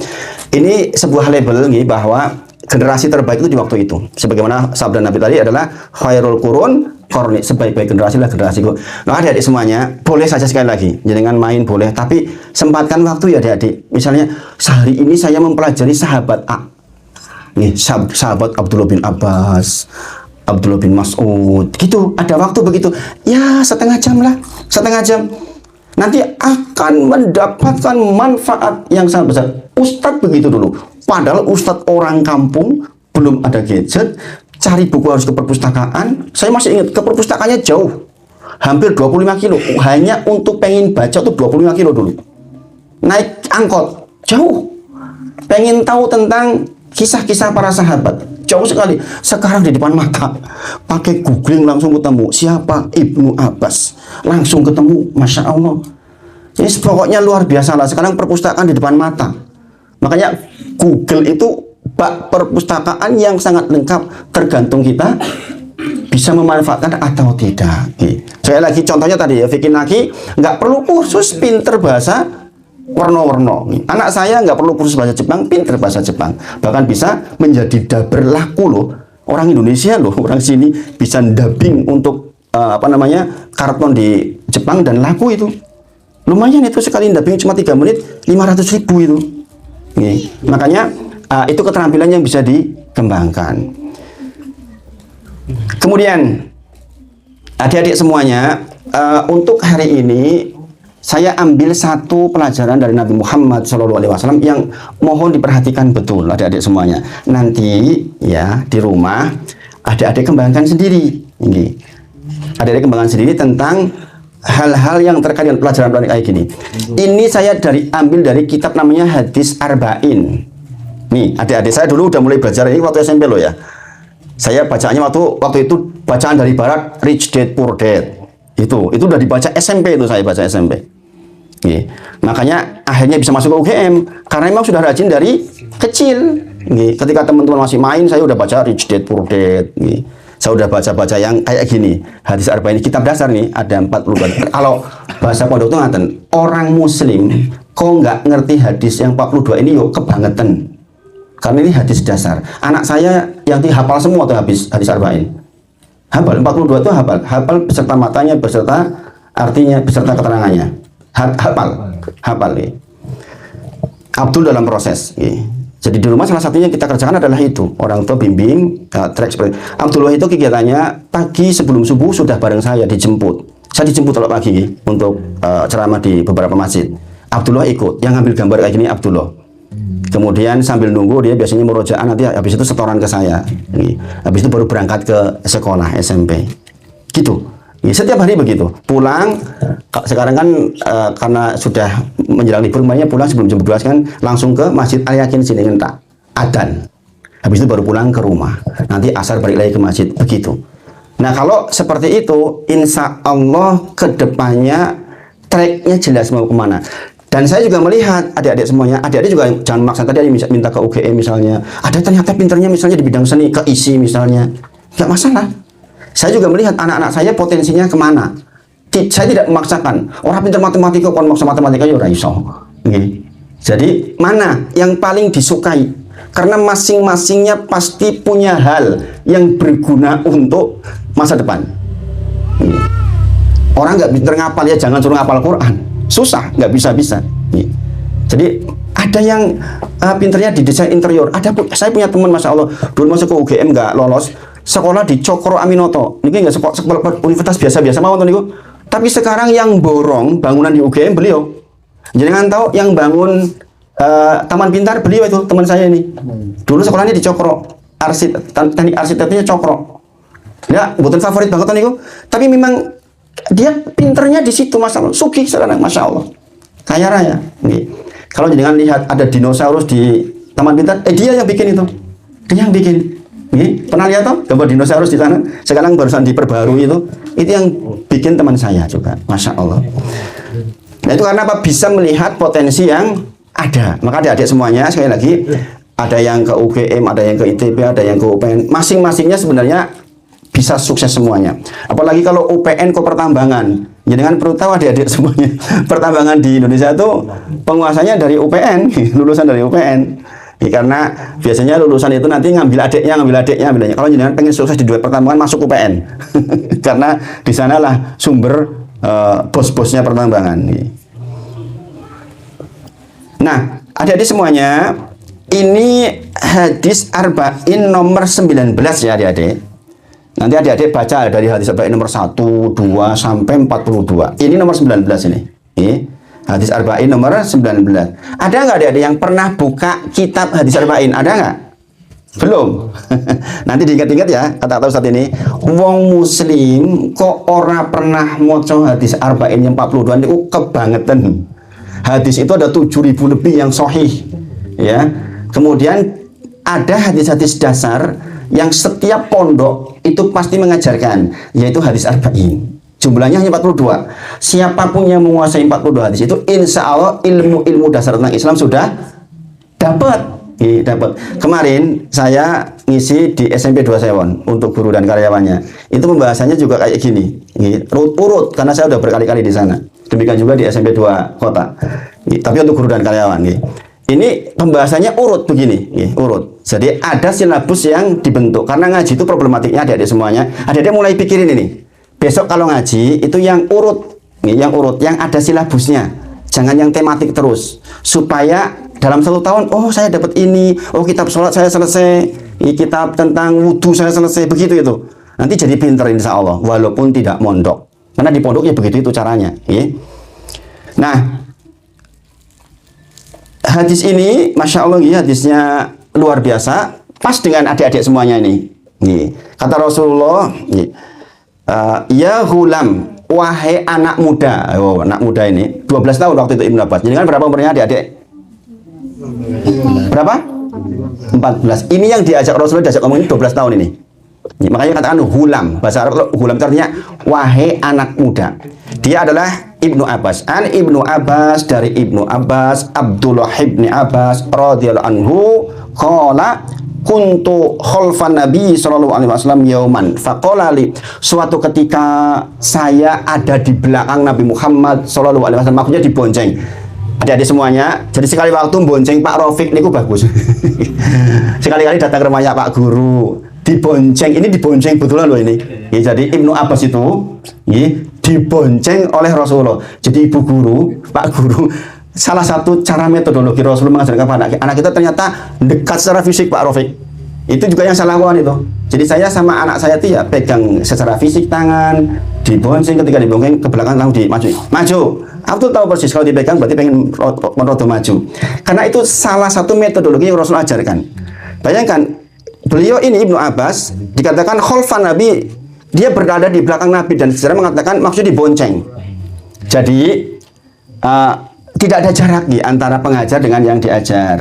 Ini sebuah label bahwa generasi terbaik itu di waktu itu. Sebagaimana sabda Nabi tadi adalah khairul qurun qarni, sebaik-baik generasi lah generasiku. Nah adik-adik semuanya, boleh saja sekali lagi, jangan main boleh, tapi sempatkan waktu ya adik-adik. Misalnya sehari ini saya mempelajari sahabat A. Nih, sahabat Abdullah bin Abbas, Abdullah bin Mas'ud, gitu. Ada waktu begitu, ya setengah jam lah, setengah jam. Nanti akan mendapatkan manfaat yang sangat besar. Ustadz begitu dulu. Padahal Ustadz orang kampung, belum ada gadget, cari buku harus ke perpustakaan. Saya masih ingat, ke perpustakaannya jauh, hampir 25 kilo. Hanya untuk pengen baca tuh 25 kilo dulu. Naik angkot, jauh. Pengen tahu tentang kisah-kisah para sahabat, jauh sekali. Sekarang di depan mata, pakai googling langsung ketemu siapa Ibnu Abbas, langsung ketemu, Masya Allah. Ini pokoknya luar biasa lah. Sekarang perpustakaan di depan mata. Makanya Google itu bak perpustakaan yang sangat lengkap, tergantung kita bisa memanfaatkan atau tidak. Saya lagi contohnya tadi ya, Vicky Naki nggak perlu kursus pinter bahasa warna-warna. Anak saya nggak perlu kursus bahasa Jepang, pinter bahasa Jepang. Bahkan bisa menjadi daber laku loh. Orang Indonesia loh, orang sini bisa dubbing untuk apa namanya, karton di Jepang dan laku itu. Lumayan itu sekali dubbing cuma 3 menit 500.000 itu. Makanya itu keterampilan yang bisa dikembangkan. Kemudian adik-adik semuanya, untuk hari ini saya ambil satu pelajaran dari Nabi Muhammad SAW yang mohon diperhatikan betul adik-adik semuanya. Nanti ya di rumah adik-adik kembangkan sendiri. Ini adik-adik kembangkan sendiri tentang hal-hal yang terkait dengan pelajaran kayak gini. Ini saya ambil dari kitab namanya Hadis Arba'in. Nih, adik-adik saya dulu udah mulai belajar ini waktu SMP loh ya. Saya bacaannya waktu itu bacaan dari barat, Rich Dad Poor Dad. Itu udah dibaca SMP, itu saya baca SMP. Makanya akhirnya bisa masuk ke UGM karena memang sudah rajin dari kecil. Ketika teman-teman masih main, saya udah baca Rich Dad Poor Dad. Saya udah baca-baca yang kayak gini. Hadis Arba'in ini kitab dasar nih, ada 42. Kalau bahasa pondok itu ngaten, orang muslim kok nggak ngerti hadis yang 42 ini yuk kebangetan. Karena ini hadis dasar. Anak saya yang hafal semua tuh hadis Arba'in. Hafal 42 itu hafal beserta matanya, beserta artinya, beserta keterangannya. Hafal nih. Abdul dalam proses. Jadi di rumah salah satunya kita kerjakan adalah itu, orang tua bimbing, track seperti Abdullah itu kegiatannya pagi sebelum subuh sudah bareng saya dijemput. Saya dijemput kalau pagi untuk ceramah di beberapa masjid. Abdullah ikut, yang ngambil gambar kayak gini Abdullah. Kemudian sambil nunggu dia biasanya murojaah, nanti habis itu setoran ke saya. Habis itu baru berangkat ke sekolah SMP. Gitu. Setiap hari begitu. Pulang, sekarang kan karena sudah menjelang libur, kemarinnya pulang sebelum jam 12 kan langsung ke Masjid Al-Yakin sini ngentak adzan. Habis itu baru pulang ke rumah. Nanti asar balik lagi ke masjid, begitu. Nah, kalau seperti itu, insya Allah kedepannya tracknya jelas mau kemana. Dan saya juga melihat adik-adik semuanya, adik-adik juga jangan maksa tadi minta ke UGM misalnya. Ada ternyata pinternya misalnya di bidang seni, keisi misalnya. Nggak masalah. Saya juga melihat anak-anak saya potensinya kemana. Saya tidak memaksakan. Orang pintar matematika, kon maksa matematika ya ora iso. Jadi mana yang paling disukai? Karena masing-masingnya pasti punya hal yang berguna untuk masa depan. Orang nggak pintar ngapal ya jangan suruh ngapal Quran. Susah, nggak bisa-bisa. Jadi ada yang pinternya di desain interior. Saya punya teman, masya Allah, dulu masuk ke UGM nggak lolos. Sekolah di Cokro Aminoto, ini nggak sekolah universitas biasa-biasa mau niku. Tapi sekarang yang borong bangunan di UGM beliau. Jangan tahu yang bangun Taman Pintar beliau itu teman saya ini. Dulu sekolahnya di Cokro, teknik arsitekturnya Cokro. Ya, bukan favorit banget niku. Tapi memang dia pinternya di situ, masya Allah. Sugih sekarang, masya Allah. Kaya raya. Kalau jangan lihat ada dinosaurus di Taman Pintar, dia yang bikin itu. Dia yang bikin. Pernah lihat toh gambar dinosaurus di sana? Sekarang barusan diperbarui itu yang bikin teman saya juga, masya Allah. Nah itu karena apa? Bisa melihat potensi yang ada. Maka adik-adik semuanya sekali lagi, ada yang ke UGM, ada yang ke ITB, ada yang ke UPN. Masing-masingnya sebenarnya bisa sukses semuanya. Apalagi kalau UPN ke pertambangan. Jangan perlu tahu adik-adik semuanya. Pertambangan di Indonesia itu penguasanya dari UPN, lulusan dari UPN. Karena biasanya lulusan itu nanti ngambil adiknya. Kalau jenengan pengen sukses di dunia pertambangan, masuk UPN. Karena di sanalah sumber bos-bosnya pertambangan. Nah, adik-adik semuanya, ini hadis Arba'in nomor 19 ya adik-adik. Nanti adik-adik baca dari hadis Arba'in nomor 1, 2, sampai 42. Ini nomor 19 ini. Hadis Arba'in nomor 19. Ada nggak adik-adik yang pernah buka kitab hadis Arba'in? Ada nggak? Belum. Nanti diingat-ingat ya, kata Ustaz ini. Wong muslim kok ora pernah maca hadis Arba'in yang 42 itu kebangetan. Hadis itu ada 7.000 lebih yang sahih. Ya. Kemudian ada hadis-hadis dasar yang setiap pondok itu pasti mengajarkan, yaitu hadis Arba'in. Jumlahnya hanya 42. Siapapun yang menguasai 42 hadis itu, insya Allah ilmu dasar tentang Islam sudah dapat. Kemarin saya ngisi di SMP 2 Sewon untuk guru dan karyawannya. Itu pembahasannya juga kayak gini, urut karena saya udah berkali-kali di sana. Demikian juga di SMP 2 Kota. Tapi untuk guru dan karyawan. Ini pembahasannya urut begini, urut. Jadi ada silabus yang dibentuk karena ngaji itu problematiknya adik-adik semuanya. Adik-adik mulai pikirin ini. besok kalau ngaji itu yang urut, yang ada silabusnya, jangan yang tematik terus, supaya dalam 1 tahun, oh saya dapat ini, oh kitab sholat saya selesai, kitab tentang wudhu saya selesai, begitu itu. Nanti jadi pinter insya Allah, walaupun tidak mondok, karena di pondok ya begitu itu caranya. Nah, hadis ini, masya Allah, hadisnya luar biasa, pas dengan adik-adik semuanya ini. Kata Rasulullah, ya hulam, wahai anak muda. Oh, anak muda ini 12 tahun waktu itu Ibnu Abbas. Jadi kan berapa umurnya adik-adik? Berapa? 14. Ini yang diajak Rasulullah, diajak ngomongin 12 tahun ini. Makanya katakan hulam. Bahasa Arab hulam itu artinya wahai anak muda. Dia adalah Ibnu Abbas. An Ibnu Abbas, dari Ibnu Abbas, Abdullah ibn Abbas radhiyallahu anhu qala kuntu khalfan Nabi sallallahu alaihi wasallam yauman faqala li, suatu ketika saya ada di belakang Nabi Muhammad sallallahu alaihi wasallam, maksudnya dibonceng. Adik-adik semuanya, jadi sekali waktu bonceng Pak Rafiq niku bagus. Sekali-kali datang ke rumahnya Pak Guru, dibonceng, ini dibonceng betulan loh ini. Jadi Ibnu Abbas itu dibonceng oleh Rasulullah. Jadi Ibu Guru, Pak Guru, salah satu cara metodologi Rasulullah mengajarkan kepada anak kita ternyata dekat secara fisik Pak Rafiq. Itu juga yang saya lakukan itu. Jadi saya sama anak saya itu ya pegang secara fisik tangan, dibonceng, ketika dibonceng ke belakang langsung maju. Aku tuh tahu persis kalau dipegang berarti pengen merodo maju. Karena itu salah satu metodologi yang Rasul ajarkan. Bayangkan, beliau ini Ibnu Abbas dikatakan khalfan Nabi, dia berada di belakang Nabi dan sejarah mengatakan maksudnya dibonceng. Jadi tidak ada jarak antara pengajar dengan yang diajar.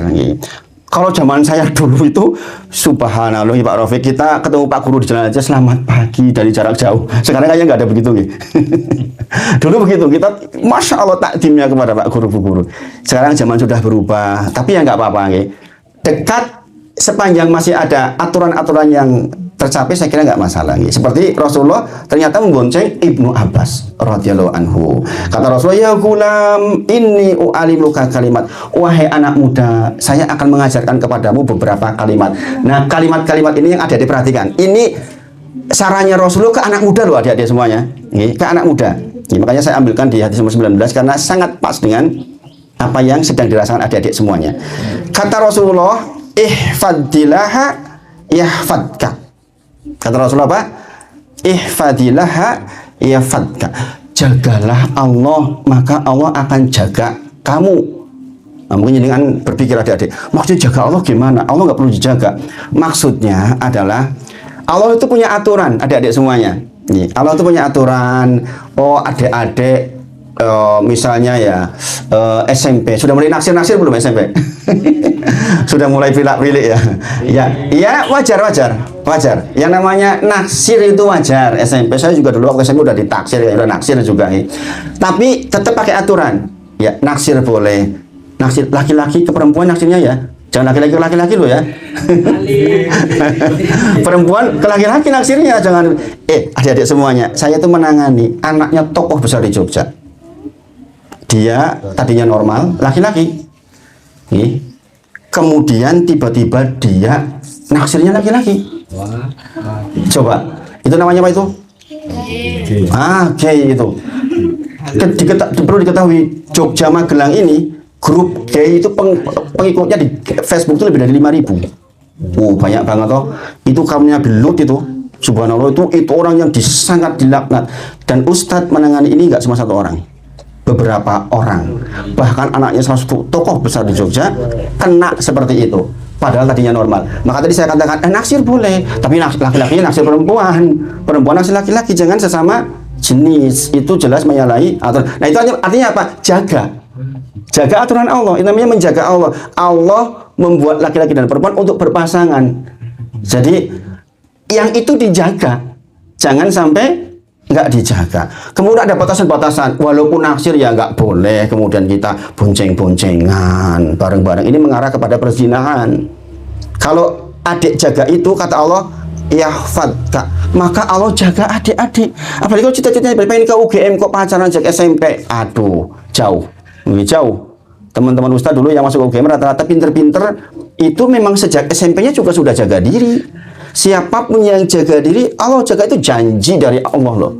Kalau zaman saya dulu itu, subhanallah Pak Rafiq, kita ketemu Pak Guru di jalan aja selamat pagi dari jarak jauh. Sekarang kayaknya nggak ada begitu. Dulu begitu, kita masya Allah takdimnya kepada Pak Guru, Bu Guru. Sekarang zaman sudah berubah, tapi ya nggak apa-apa. Dekat sepanjang masih ada aturan-aturan yang tercapai, saya kira nggak masalah. Seperti Rasulullah ternyata membonceng Ibnu Abbas radhiyallahu anhu. Kata Rasulullah, ya gulam, inni u'alimuka kalimat. Wahai anak muda, saya akan mengajarkan kepadamu beberapa kalimat. Nah, kalimat-kalimat ini yang ada diperhatikan. Ini sarannya Rasulullah ke anak muda loh, adik-adik semuanya. Ke anak muda. Makanya saya ambilkan di hadis nomor 19 karena sangat pas dengan apa yang sedang dirasakan adik-adik semuanya. Kata Rasulullah, ihfadillaha yahfadka. Kata Rasulullah apa? Ihfadillaha yahfadka. Jagalah Allah, maka Allah akan jaga kamu. Nah, mungkin dengan berpikir adik-adik, maksudnya jaga Allah gimana? Allah nggak perlu dijaga. Maksudnya adalah Allah itu punya aturan, adik-adik semuanya. Allah itu punya aturan. Oh, adik-adik misalnya ya SMP sudah mulai naksir belum SMP? Sudah mulai pilak-pilik ya wajar. Yang namanya naksir itu wajar. SMP saya juga dulu waktu SMP udah ditaksir ya, udah naksir juga tapi tetap pakai aturan ya. Naksir boleh, naksir laki-laki ke perempuan naksirnya ya, jangan laki-laki ke laki-laki loh ya. Perempuan ke laki-laki naksirnya jangan. Adik-adik semuanya, saya itu menangani anaknya tokoh besar di Jogja. Dia tadinya normal, laki-laki. Kemudian tiba-tiba dia naksirnya laki-laki. Coba, itu namanya apa itu? Gay itu. Perlu diketahui, Jogja Magelang ini, grup gay itu pengikutnya di Facebook itu lebih dari 5.000. Banyak banget toh. Itu kaumnya belut itu. Subhanallah, itu orang yang sangat dilaknat. Dan Ustadz menangani ini nggak cuma satu orang, beberapa orang, bahkan anaknya salah satu tokoh besar di Jogja kena seperti itu, padahal tadinya normal. Maka tadi saya katakan naksir boleh, tapi laki-laki naksir perempuan naksir laki-laki, jangan sesama jenis, itu jelas menyalahi aturan. Nah, itu artinya apa? Jaga aturan Allah. Itu namanya menjaga Allah. Allah membuat laki-laki dan perempuan untuk berpasangan. Jadi yang itu dijaga, jangan sampai nggak dijaga. Kemudian ada batasan-batasan, walaupun naksir ya nggak boleh. Kemudian kita bonceng-boncengan bareng-bareng, ini mengarah kepada perzinahan. Kalau adik jaga itu, kata Allah, yahfadka, maka Allah jaga adik-adik. Apalagi kalau cita-citanya pengen ke UGM kok pacaran sejak SMP, aduh jauh. Teman-teman Ustadz dulu yang masuk UGM rata-rata pinter-pinter itu memang sejak SMP-nya juga sudah jaga diri. Siapapun yang jaga diri, Allah jaga, itu janji dari Allah loh.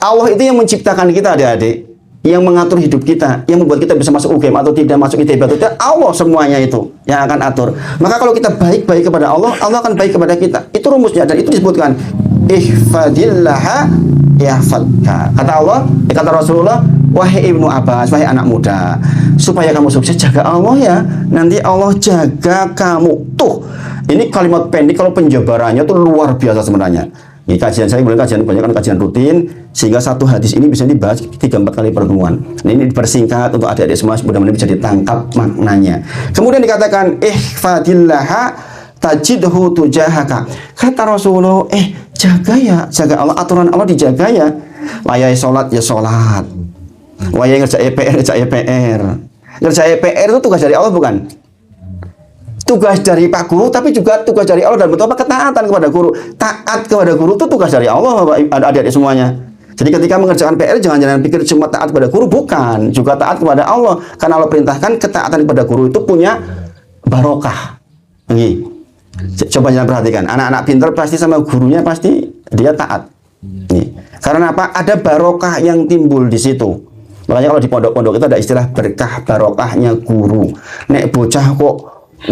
Allah itu yang menciptakan kita adik-adik, yang mengatur hidup kita, yang membuat kita bisa masuk UGM atau tidak, masuk ITB atau tidak, Allah semuanya itu yang akan atur. Maka kalau kita baik-baik kepada Allah, Allah akan baik kepada kita. Itu rumusnya, dan itu disebutkan ihfadillaha yahfadka. Kata Allah, kata Rasulullah, wahai Ibnu Abbas, wahai anak muda, supaya kamu sukses, jaga Allah ya, nanti Allah jaga kamu. Tuh, ini kalimat pendek, kalau penjabarannya tuh luar biasa sebenarnya. Ini kajian saya, mulai kajian banyak kan, kajian rutin, sehingga satu hadis ini bisa dibahas 3-4 kali pertemuan. Nah, ini dipersingkat untuk adik-adik semua, mudah-mudahan bisa ditangkap maknanya. Kemudian dikatakan ihfadillaha tajidhu tujahaka. Kata Rasulullah, jaga ya, jaga Allah, aturan Allah dijaga ya. Wayai sholat ya sholat, wayai ngerjain PR, ngerjain PR. Ngerjain PR itu tugas dari Allah bukan? Tugas dari Pak Guru, tapi juga tugas dari Allah, dan betul apa? Ketaatan kepada guru. Taat kepada guru itu tugas dari Allah, Bapak adik-adik semuanya. Jadi ketika mengerjakan PR, jangan pikir cuma taat kepada guru, bukan. Juga taat kepada Allah. Karena Allah perintahkan ketaatan kepada guru itu punya barokah. Nih, coba jangan perhatikan. Anak-anak pintar pasti sama gurunya pasti dia taat. Nih. Karena apa? Ada barokah yang timbul di situ. Makanya kalau di pondok-pondok itu ada istilah berkah barokahnya guru. Nek bocah kok,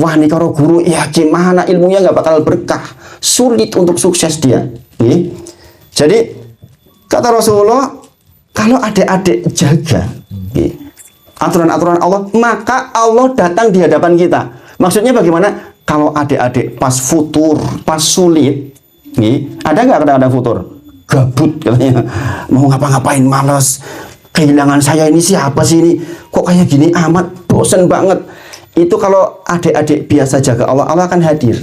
wah nih kalau guru, ya gimana ilmunya nggak bakal berkah, sulit untuk sukses dia. Nih. Jadi kata Rasulullah, kalau adik-adik jaga aturan-aturan Allah, maka Allah datang di hadapan kita. Maksudnya bagaimana? Kalau adik-adik pas futur, pas sulit, ada nggak kadang-kadang futur? Gabut katanya, mau ngapa-ngapain malas, kehilangan saya ini siapa sih ini? Kok kayak gini amat, bosen banget. Itu kalau adik-adik biasa jaga Allah, Allah akan hadir.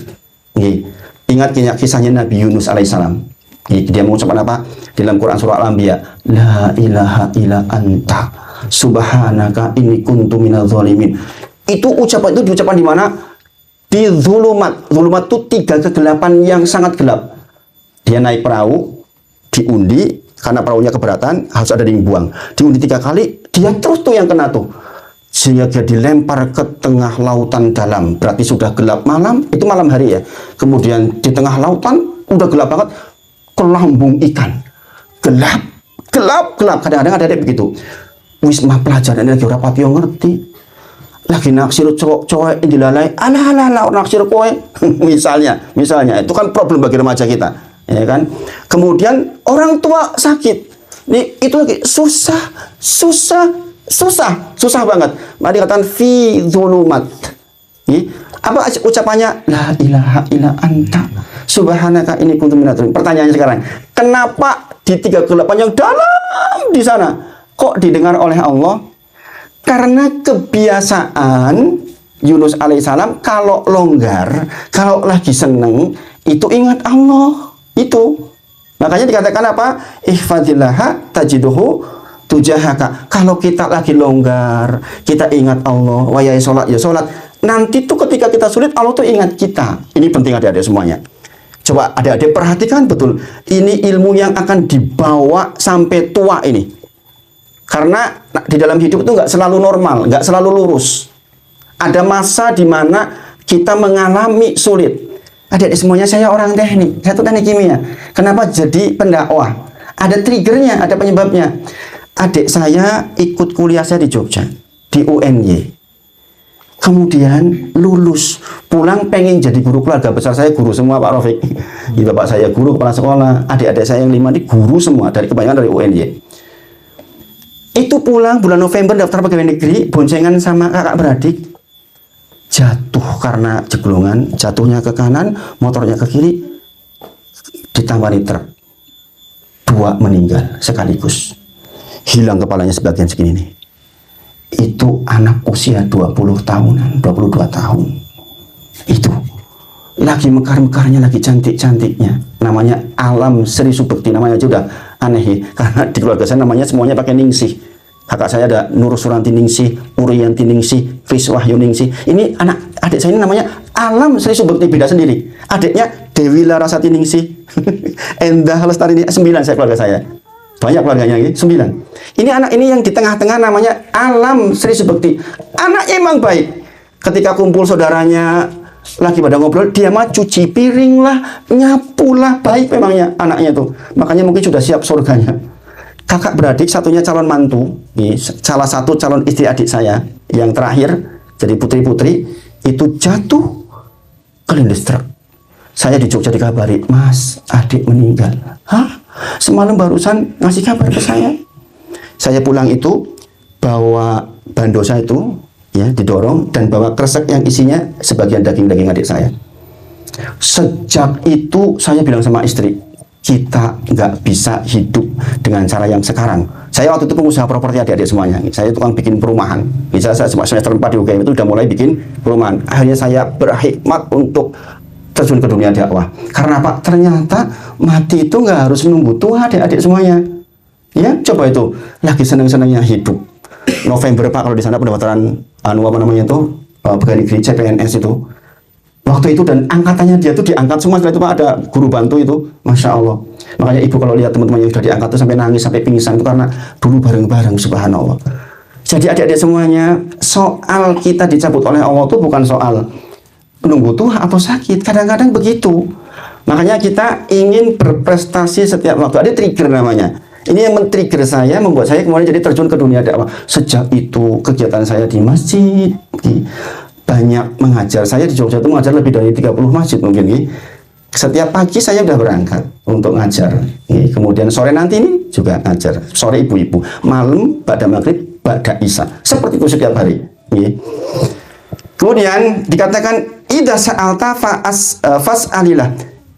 Ingat kisahnya Nabi Yunus alaihissalam. Dia mengucapkan apa? Di dalam Quran surah Al-Anbiya, la ilaha illa anta subhanaka inni kuntu minadz zalimin. Itu ucapan itu diucapkan di mana? Di zulumat. Zulumat itu 3 kegelapan yang sangat gelap. Dia naik perahu, diundi, karena perahunya keberatan, harus ada yang buang. Diundi 3 kali, dia terus tuh yang kena tuh. Sehingga dia dilempar ke tengah lautan dalam. Berarti sudah gelap malam, itu malam hari ya. Kemudian di tengah lautan, udah gelap banget, kelambung ikan. Gelap, gelap, gelap. Kadang-kadang ada begitu. Wisma pelajaran ini lagi berapa yang ngerti. Lagi naksir cowok-cowok yang dilalai. Alah, naksir kowe. misalnya, itu kan problem bagi remaja kita. Ya kan? Kemudian orang tua sakit. Nih, itu lagi susah banget. Maka dikatakan fi dzulumat. Apa ucapannya? La ilaha illa anta subhanaka inni kuntu minadz zalimin. Pertanyaannya sekarang, kenapa di 3 kegelapan yang dalam di sana kok didengar oleh Allah? Karena kebiasaan Yunus alaihissalam kalau longgar, kalau lagi seneng, itu ingat Allah. Itu. Makanya dikatakan apa? Ihfadillaha tajiduhu tujahaka. Kalau kita lagi longgar, kita ingat Allah, wayai sholat ya sholat. Nanti tuh ketika kita sulit, Allah tuh ingat kita. Ini penting adik-adik semuanya. Coba adik-adik perhatikan betul. Ini ilmu yang akan dibawa sampai tua ini. Karena di dalam hidup itu nggak selalu normal, nggak selalu lurus. Ada masa di mana kita mengalami sulit. Adik-adik semuanya, saya orang teknik, saya tuh teknik kimia. Kenapa jadi pendakwah? Ada triggernya, ada penyebabnya. Adik saya ikut kuliah saya di Jogja, di UNY. Kemudian lulus, pulang pengen jadi guru. Keluarga besar saya guru semua, Pak Rafiq. Bapak saya guru, kepala sekolah. Adik-adik saya yang 5 ini guru semua, dari kebanyakan dari UNY. Itu pulang bulan November daftar pegawai negeri, boncengan sama kakak beradik. Jatuh karena jeglongan, jatuhnya ke kanan, motornya ke kiri, ditambani truk. 2 meninggal sekaligus. Hilang kepalanya sebagian segini nih. Itu anak usia 20 tahunan, 22 tahun. Itu lagi mekar-mekarnya, lagi cantik-cantiknya. Namanya Alam Sri Subekti, namanya aja udah aneh ya. Karena di keluarga saya namanya semuanya pakai Ningsih. Kakak saya ada Nur Suranti Ningsih, Uriyanti Ningsih, Fis Wahyu Ningsih. Ini adik saya ini namanya Alam Sri Subekti, beda sendiri. Adiknya Dewi Larasati Ningsih. Endah Lestari, 9 saya keluarga saya. Banyak keluarganya ini, 9. Ini anak ini yang di tengah-tengah namanya Alam Sri Subekti. Anaknya emang baik. Ketika kumpul saudaranya lagi pada ngobrol, dia mah cuci piring lah, nyapu lah, baik memangnya anaknya tuh. Makanya mungkin sudah siap surganya. kakak beradik, satunya calon mantu, salah satu calon istri adik saya yang terakhir, jadi putri-putri, itu jatuh ke lindes truk. Saya di Jogja dikabari, Mas, adik meninggal. Hah? Semalam barusan ngasih kabar ke saya. Saya pulang itu, bawa bandosa itu, ya, didorong, dan bawa kresek yang isinya sebagian daging-daging adik saya. Sejak itu saya bilang sama istri, kita nggak bisa hidup dengan cara yang sekarang. Saya waktu itu pengusaha properti adik-adik semuanya. Saya tukang bikin perumahan. Bisa saya semester 4 di UGM itu udah mulai bikin perumahan. Akhirnya saya berhikmat untuk terjun ke dunia dakwah. Karena apa? Ternyata mati itu nggak harus nunggu tua adik-adik semuanya. Ya, coba itu lagi senang-senangnya hidup. November Pak kalau di sana pendaftaran apa namanya itu pegawai negeri CPNS itu. Waktu itu dan angkatannya dia tuh diangkat semua. Setelah itu Pak ada guru bantu itu, Masya Allah. Makanya ibu kalau lihat teman-teman yang sudah diangkat tuh sampai nangis, sampai pingsan itu karena dulu bareng-bareng, subhanallah. Jadi adik-adik semuanya, soal kita dicabut oleh Allah itu bukan soal nunggu tua atau sakit. Kadang-kadang begitu. Makanya kita ingin berprestasi setiap waktu. Ada trigger namanya. Ini yang men-trigger saya, membuat saya kemudian jadi terjun ke dunia dakwah. Sejak itu kegiatan saya di masjid, banyak mengajar. Saya di Jogja itu mengajar lebih dari 30 masjid mungkin. Setiap pagi saya sudah berangkat untuk ngajar. Kemudian sore nanti ini juga ngajar. Sore ibu-ibu, malam pada maghrib, pada isya. Seperti itu setiap hari. Kemudian dikatakan ida sa'alta fas'alillah.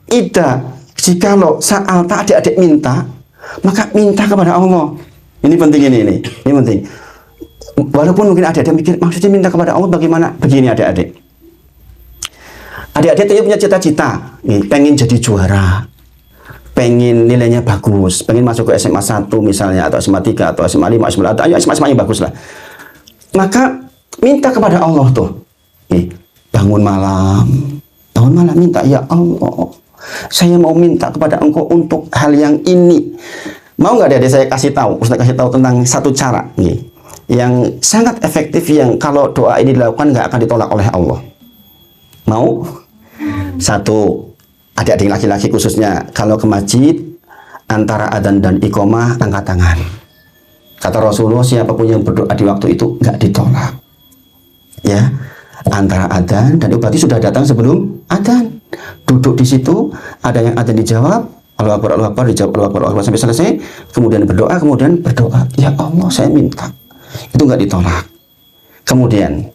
Ida, jikalau sa'alta adik-adik minta, maka minta kepada Allah. Ini penting ini penting. Walaupun mungkin adik-adik mikir, maksudnya minta kepada Allah bagaimana? Begini adik-adik. Adik-adik itu punya cita-cita, pengen jadi juara, pengen nilainya bagus, pengen masuk ke SMA 1 misalnya, atau SMA 3, atau SMA 5, SMA 4, SMA yang bagus lah. Maka minta kepada Allah tuh, bangun malam minta, ya Allah, saya mau minta kepada Engkau untuk hal yang ini. Mau nggak adik-adik saya kasih tahu, Ustaz kasih tahu tentang satu cara, yang sangat efektif, yang kalau doa ini dilakukan nggak akan ditolak oleh Allah. Mau? Satu, adik-adik laki-laki khususnya, kalau ke masjid antara adzan dan iqomah angkat tangan. Kata Rasulullah, siapapun yang berdoa di waktu itu nggak ditolak. Ya, antara adzan dan berarti sudah datang sebelum adzan. Duduk di situ, ada yang adzan dijawab, Allahu Akbar, Allahu Akbar, dijawab Allahu Akbar, Allahu Akbar sampai selesai, kemudian berdoa, ya Allah saya minta. Itu nggak ditolak. Kemudian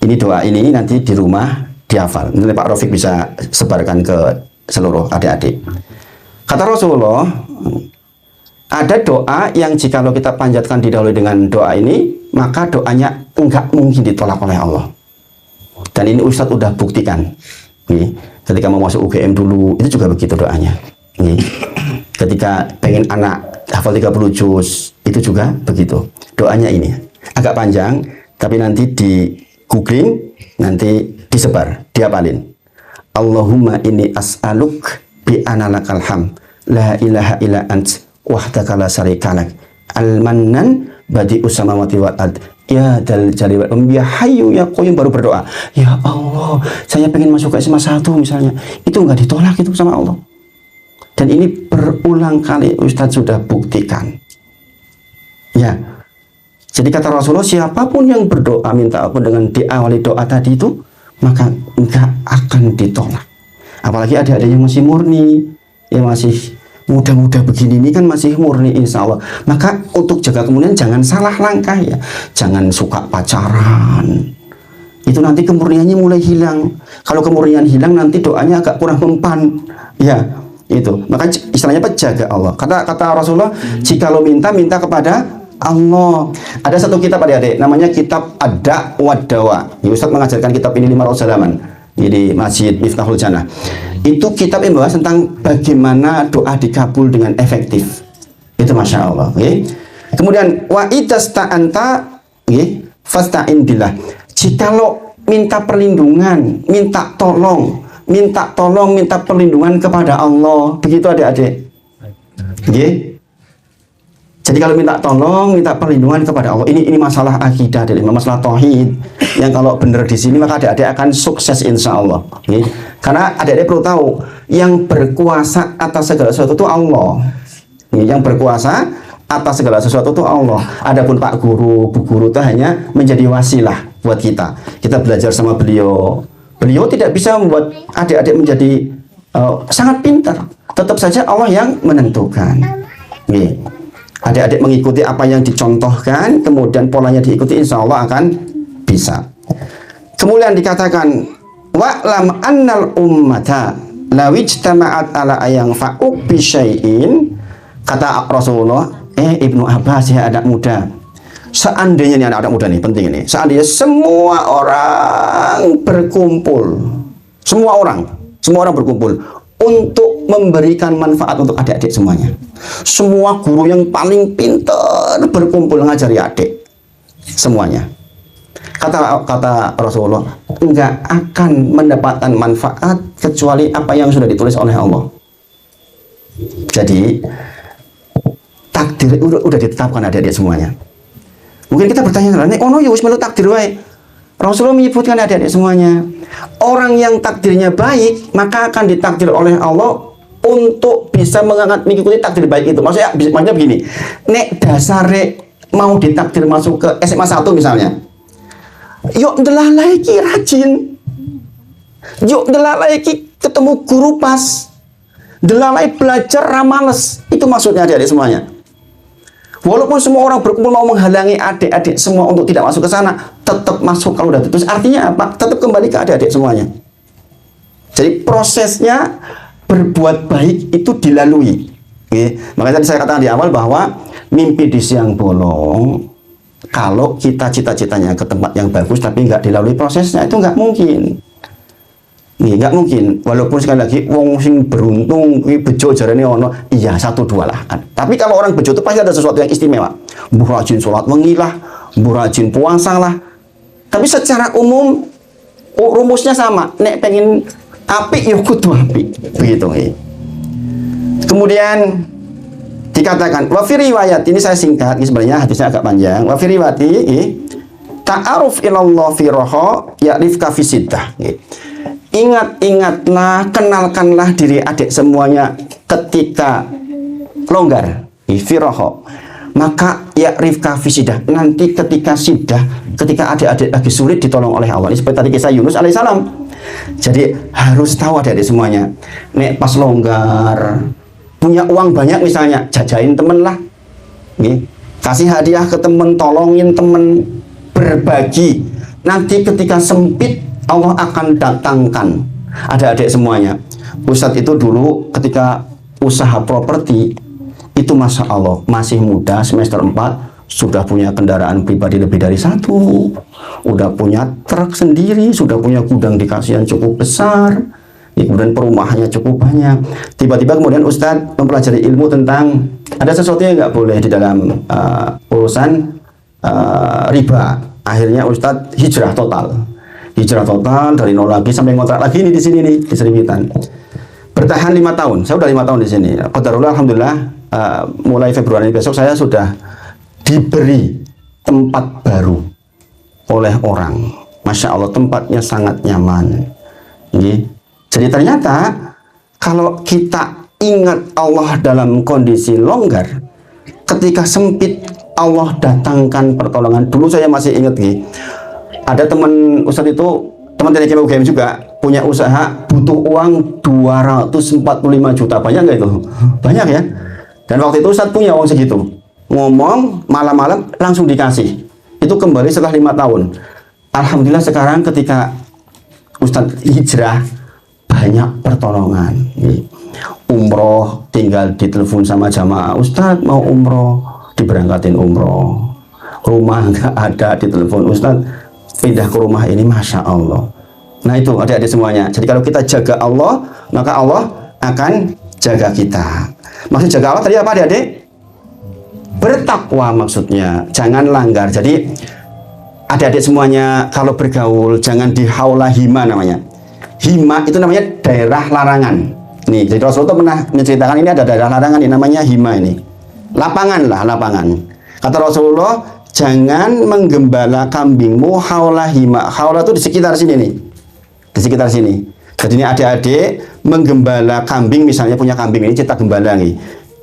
ini doa ini nanti di rumah dihafal. Nanti Pak Rafiq bisa sebarkan ke seluruh adik-adik. Kata Rasulullah, ada doa yang jikalau kita panjatkan didahului dengan doa ini, maka doanya enggak mungkin ditolak oleh Allah. Dan ini Ustadz udah buktikan. Ketika mau masuk UGM dulu, itu juga begitu doanya. Ketika pengen anak hafal 30 juz, itu juga begitu. Doanya ini agak panjang, tapi nanti di googling, nanti disebar, dihafalin. Allahumma inni as'aluk bi analakal ham, la ilaha illa ant, wahdaka la syarikalak, al-mannan badi'us samawati wal ard, ya dal jalali wal ikram, ya hayyu ya qayyum. Baru berdoa, ya Allah, saya pengen masuk ke SMA 1 misalnya. Itu enggak ditolak itu sama Allah. Dan ini berulang kali Ustadz sudah buktikan. Ya. Jadi kata Rasulullah, siapapun yang berdoa minta apa dengan diawali doa tadi itu, maka enggak akan ditolak. Apalagi ada yang masih murni, yang masih muda-muda begini, ini kan masih murni insya Allah. Maka untuk jaga kemudian jangan salah langkah ya. Jangan suka pacaran. Itu nanti kemurniannya mulai hilang. Kalau kemurnian hilang nanti doanya agak kurang mempan. Ya, itu. Maka istilahnya apa? Jaga Allah. Kata Rasulullah, jika lo minta kepada Allah. Ada satu kitab adik-adik, namanya kitab Ad-Da'wah Dawa. Ustaz mengajarkan kitab ini 500 halaman di Masjid Miftahul Jannah. Itu kitab yang membahas tentang bagaimana doa dikabul dengan efektif. Itu Masya Allah. Kemudian wa idasta'anta fasta'in billah. Jikalau minta perlindungan, minta tolong, minta perlindungan kepada Allah. Begitu adik-adik. Jadi kalau minta tolong, minta perlindungan kepada Allah, ini masalah akidah, masalah tauhid. Yang kalau benar di sini maka adik-adik akan sukses insya Allah. Karena adik-adik perlu tahu, yang berkuasa atas segala sesuatu itu Allah. Yang berkuasa atas segala sesuatu itu Allah. Adapun Pak Guru, Bu Guru itu hanya menjadi wasilah buat kita. Kita belajar sama beliau. Beliau tidak bisa membuat adik-adik menjadi sangat pintar. Tetap saja Allah yang menentukan. Nih, adik-adik mengikuti apa yang dicontohkan, kemudian polanya diikuti, insya Allah akan bisa. Kemudian dikatakan, wa'lam annal ummata lawijtama'at ala ayang fa'uk bisyai'in. Kata Rasulullah, Ibnu Abbas ya anak muda, seandainya ini anak muda nih, penting ini, seandainya semua orang berkumpul, semua orang berkumpul untuk memberikan manfaat untuk adik-adik semuanya, semua guru yang paling pintar berkumpul ngajari adik semuanya, kata Rasulullah, enggak akan mendapatkan manfaat kecuali apa yang sudah ditulis oleh Allah. Jadi takdir udah ditetapkan adik-adik semuanya. Mungkin kita bertanya, nek ono ya wis melu takdir wae. Rasulullah menyebutkan adik-adik semuanya, orang yang takdirnya baik maka akan ditakdir oleh Allah untuk bisa mengikuti takdir baik itu. Maksudnya begini, nek dasare mau ditakdir masuk ke SMA 1 misalnya, yuk ndelalai ki rajin, yuk ndelalai ki ketemu guru pas, ndelalai belajar ramales. Itu maksudnya adik-adik semuanya. Walaupun semua orang berkumpul mau menghalangi adik-adik semua untuk tidak masuk ke sana, tetap masuk kalau udah terus. Artinya apa? Tetap kembali ke adik-adik semuanya. Jadi prosesnya berbuat baik itu dilalui. Oke. Makanya tadi saya katakan di awal bahwa mimpi di siang bolong, kalau kita cita-citanya ke tempat yang bagus tapi nggak dilalui prosesnya, itu nggak mungkin. Nggak mungkin. Walaupun sekali lagi wong sing beruntung bejo jarane ono, iya 1-2 lah kan. Tapi kalau orang bejo itu pasti ada sesuatu yang istimewa. Mbuh rajin sholat wengi lah, mbuh rajin puasa lah. Tapi secara umum rumusnya sama. Nek pengen apik ya kudu apik. Begitu. Kemudian dikatakan wa fi riwayat, ini saya singkat, ini sebenarnya hadisnya agak panjang. Wa fi riwayati ta'aruf ilallah fi raha ya'rifka fi siddah. Ingat-ingatlah, kenalkanlah diri adik semuanya ketika longgar, firaha. Maka ya rifka fisidah, nanti ketika sidah, ketika adik-adik lagi sulit ditolong oleh Allah. Ini seperti tadi kisah Yunus alaihissalam. Jadi harus tahu adik-adik semuanya, nek pas longgar, punya uang banyak misalnya, jajain temen lah, kasih hadiah ke temen, tolongin temen, berbagi. Nanti ketika sempit, Allah akan datangkan adik-adik semuanya. Ustadz itu dulu ketika usaha properti itu, masya Allah, masih muda, semester 4 sudah punya kendaraan pribadi lebih dari 1, udah punya truk sendiri, sudah punya gudang di Kasihan cukup besar, kemudian perumahannya cukup banyak. Tiba-tiba kemudian Ustadz mempelajari ilmu tentang ada sesuatu yang nggak boleh di dalam urusan riba. Akhirnya Ustadz hijrah total dari nol lagi sampai ngontrak lagi nih di sini nih di Seriwitan. Bertahan 5 tahun. Saya udah 5 tahun di sini. Qadarullah, alhamdulillah, mulai Februari besok saya sudah diberi tempat baru oleh orang. Masya Allah, tempatnya sangat nyaman. Jadi ternyata kalau kita ingat Allah dalam kondisi longgar, ketika sempit Allah datangkan pertolongan. Dulu saya masih ingat ada teman Ustadz itu, teman dari UGM juga, punya usaha, butuh uang 245 juta. Banyak nggak itu? Banyak ya. Dan waktu itu Ustadz punya uang segitu. Ngomong malam-malam langsung dikasih. Itu kembali setelah 5 tahun. Alhamdulillah sekarang ketika Ustadz hijrah, banyak pertolongan. Umroh tinggal ditelepon sama jamaah, Ustadz mau umroh, diberangkatin umroh. Rumah nggak ada, ditelepon, Ustadz pindah ke rumah ini, masya Allah. Nah itu adik-adik semuanya. Jadi kalau kita jaga Allah, maka Allah akan jaga kita. Maksud jaga Allah tadi apa adik-adik? Bertakwa maksudnya, jangan langgar. Jadi adik-adik semuanya kalau bergaul jangan di haula hima namanya. Hima itu namanya daerah larangan. Nih, jadi Rasulullah pernah menceritakan ini ada daerah larangan, ini namanya hima ini. Lapangan lah, lapangan. Kata Rasulullah, jangan menggembala kambingmu haula hima. Haula itu di sekitar sini nih. Di sekitar sini. Jadi ini adik-adik menggembala kambing, misalnya punya kambing ini, kita gembala nih.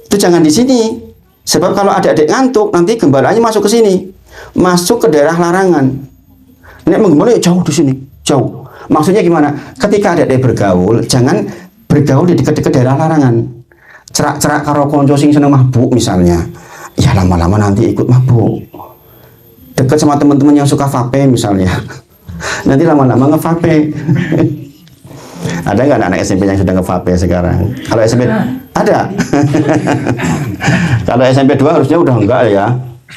Itu jangan di sini. Sebab kalau adik-adik ngantuk, nanti gembalanya masuk ke sini, masuk ke daerah larangan. Nek menggembala jauh di sini, jauh. Maksudnya gimana? Ketika adik-adik bergaul, jangan bergaul di dekat-dekat daerah larangan. Cerak-cerak karo konco sing seneng mabuk misalnya, ya lama-lama nanti ikut mabuk. Dekat sama teman-teman yang suka vape misalnya, nanti lama-lama nge-vape. Ada nggak anak SMP yang sudah nge-vape sekarang? Kalau SMP ada. Kalau SMP 2 harusnya udah enggak ya.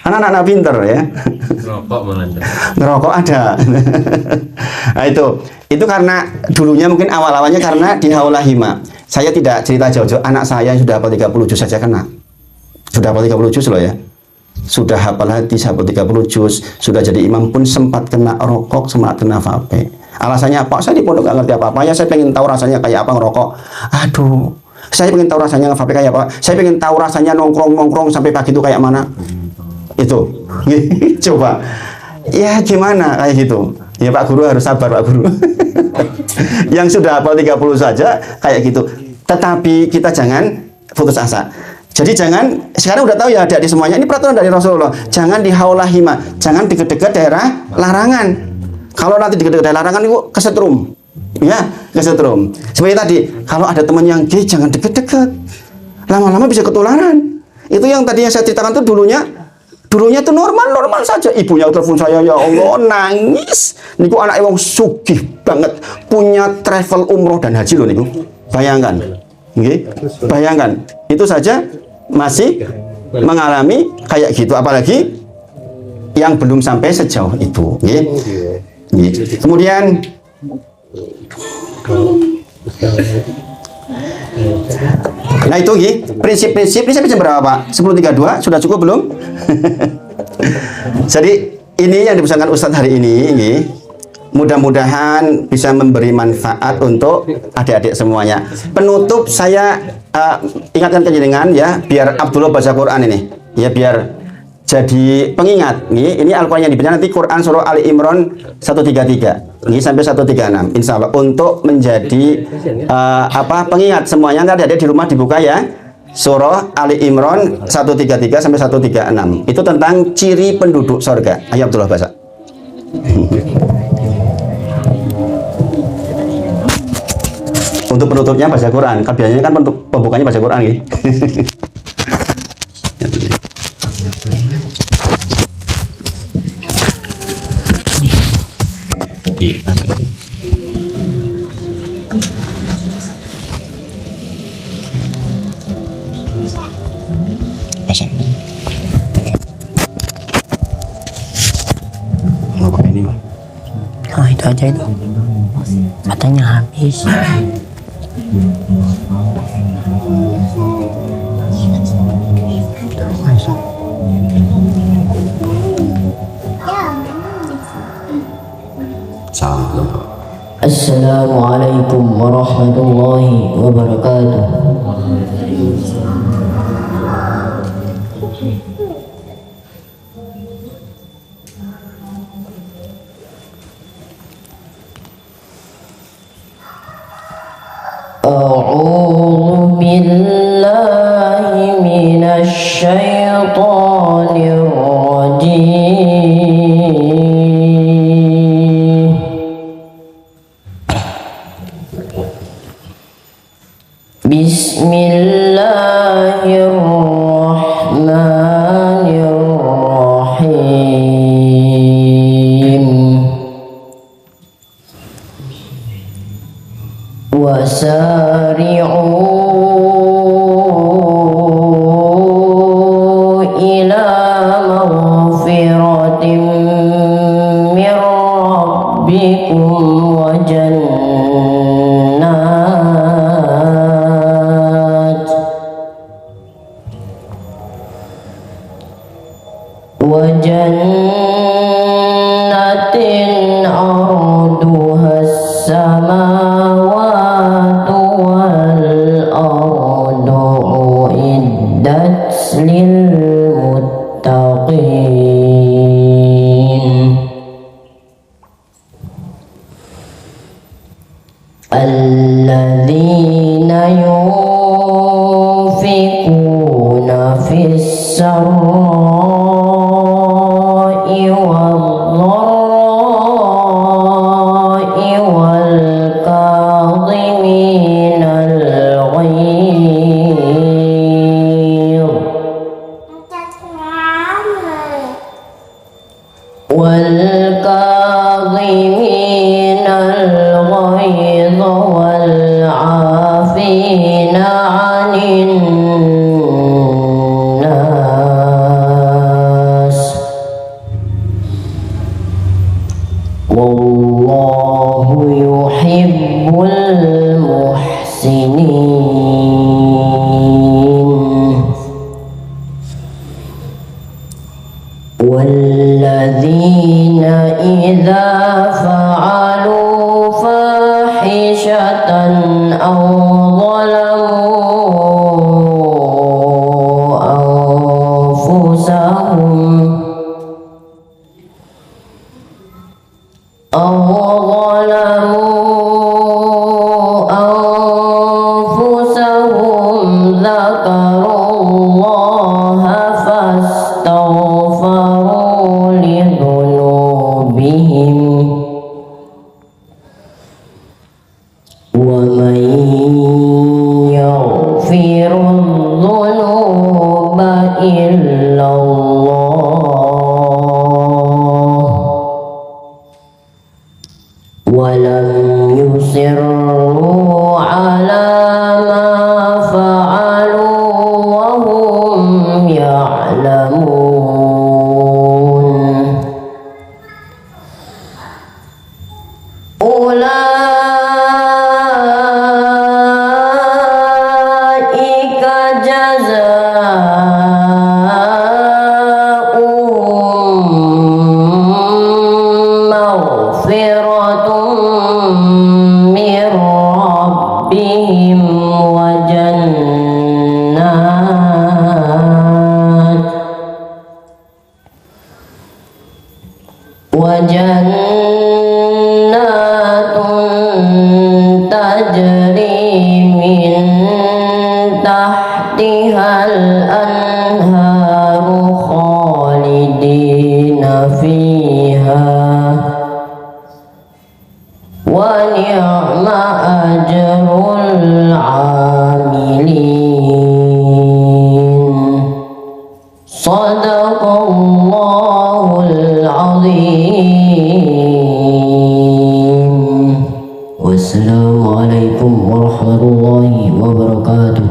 Anak-anak pinter ya. Ngerokok ada. Nah, itu karena dulunya mungkin awal-awalnya karena di Haula Hima. Saya tidak cerita jauh-jauh, anak saya yang sudah hafal 30 juz saja kena. Sudah hafal 30 juz loh ya. Sudah hafal hadis, hafal 30 juz, sudah jadi imam pun sempat kena rokok, sempat kena vape. Alasannya apa? Saya di pondok nggak ngerti apa-apa ya, saya pengen tahu rasanya kayak apa ngerokok. Aduh, saya pengen tahu rasanya nge-vape kayak apa. Saya pengen tahu rasanya nongkrong-nongkrong sampai pagi itu kayak mana. Itu. Coba. Ya gimana kayak gitu. Ya Pak Guru harus sabar Pak Guru. Yang sudah hafal 30 saja kayak gitu. Tetapi kita jangan putus asa. Jadi jangan, sekarang udah tahu ya adik-adik semuanya, ini peraturan dari Rasulullah. Jangan di Haula Hima, jangan di dekat daerah larangan. Kalau nanti di dekat daerah larangan itu kesetrum. Ya, kesetrum. Seperti tadi, kalau ada teman yang gay jangan dekat-dekat. Lama-lama bisa ketularan. Itu yang tadi yang saya ceritakan tuh dulunya tuh normal saja. Ibunya telepon saya, ya Allah, nangis. Niku anak wong sugih banget, punya travel umroh dan haji loh niku. Bayangkan. Nggih. Bayangkan. Itu saja masih mengalami kayak gitu, apalagi yang belum sampai sejauh itu. Nggih. Nggih. Kemudian nah itu prinsip-prinsip ini sampai jam berapa Pak? 10.32 sudah cukup belum? Jadi ini yang dipesankan Ustadz hari ini, mudah-mudahan bisa memberi manfaat untuk adik-adik semuanya. Penutup saya ingatkan kenjenengan ya, biar Abdullah baca Quran ini, ya biar jadi pengingat. Ini Al-Quran yang dibaca nanti Quran surah Ali Imran 133 ini sampai 136 insya Allah untuk menjadi pengingat semuanya. Nanti ada di rumah dibuka ya, surah Ali Imran 133 sampai 136 itu tentang ciri penduduk sorga. Ayo Abdullah baca. Untuk penutupnya baca Quran, kan biasanya kan pembukanya baca Quran gitu. Oh, itu aja itu. Katanya habis. Assalamualaikum warahmatullahi wabarakatuh. A'udzu billahi minasy syaithanir rajim. Bismillahirrahmanirrahim. Wasari'u ila maghfiratin min rabbikum wa jannatin arduha as-samawati wal ardu uiddat lil muttaqin alladzina yunfiquna الخير والكاظمين الغيظ والعافين عن الناس والله يحب المحسنين والذين إذا فعلوا فاحشة أو ظلموا أنفسهم ذكروا الله فاستغفروا لذنوبهم ومن يغفر الذنوب إلا الله ولم يصروا على ما فعلوا وهم يعلمون أولئك جزاؤهم مغفرة من ربهم وجنات تجري من تحتها الأنهار خالدين فيها ونعم أجر العاملين صدق الله العظيم والسلام عليكم ورحمة الله وبركاته.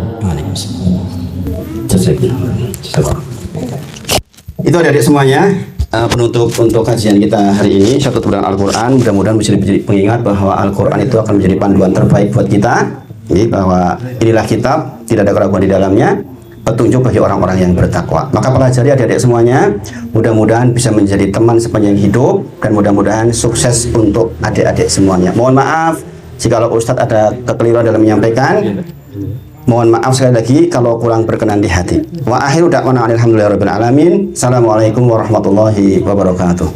Itu adik-adik semuanya, penutup untuk kajian kita hari ini, satu bulan Al-Quran. Mudah-mudahan bisa menjadi pengingat bahwa Al-Quran itu akan menjadi panduan terbaik buat kita. Jadi bahwa inilah kitab, tidak ada keraguan di dalamnya, petunjuk bagi orang-orang yang bertakwa. Maka pelajari adik-adik semuanya, mudah-mudahan bisa menjadi teman sepanjang hidup, dan mudah-mudahan sukses untuk adik-adik semuanya. Mohon maaf jika Ustadz ada kekeliruan dalam menyampaikan. Mohon maaf sekali lagi kalau kurang berkenan di hati. Wa akhiru da'wana alhamdulillahirabbil alamin. Assalamualaikum warahmatullahi wabarakatuh.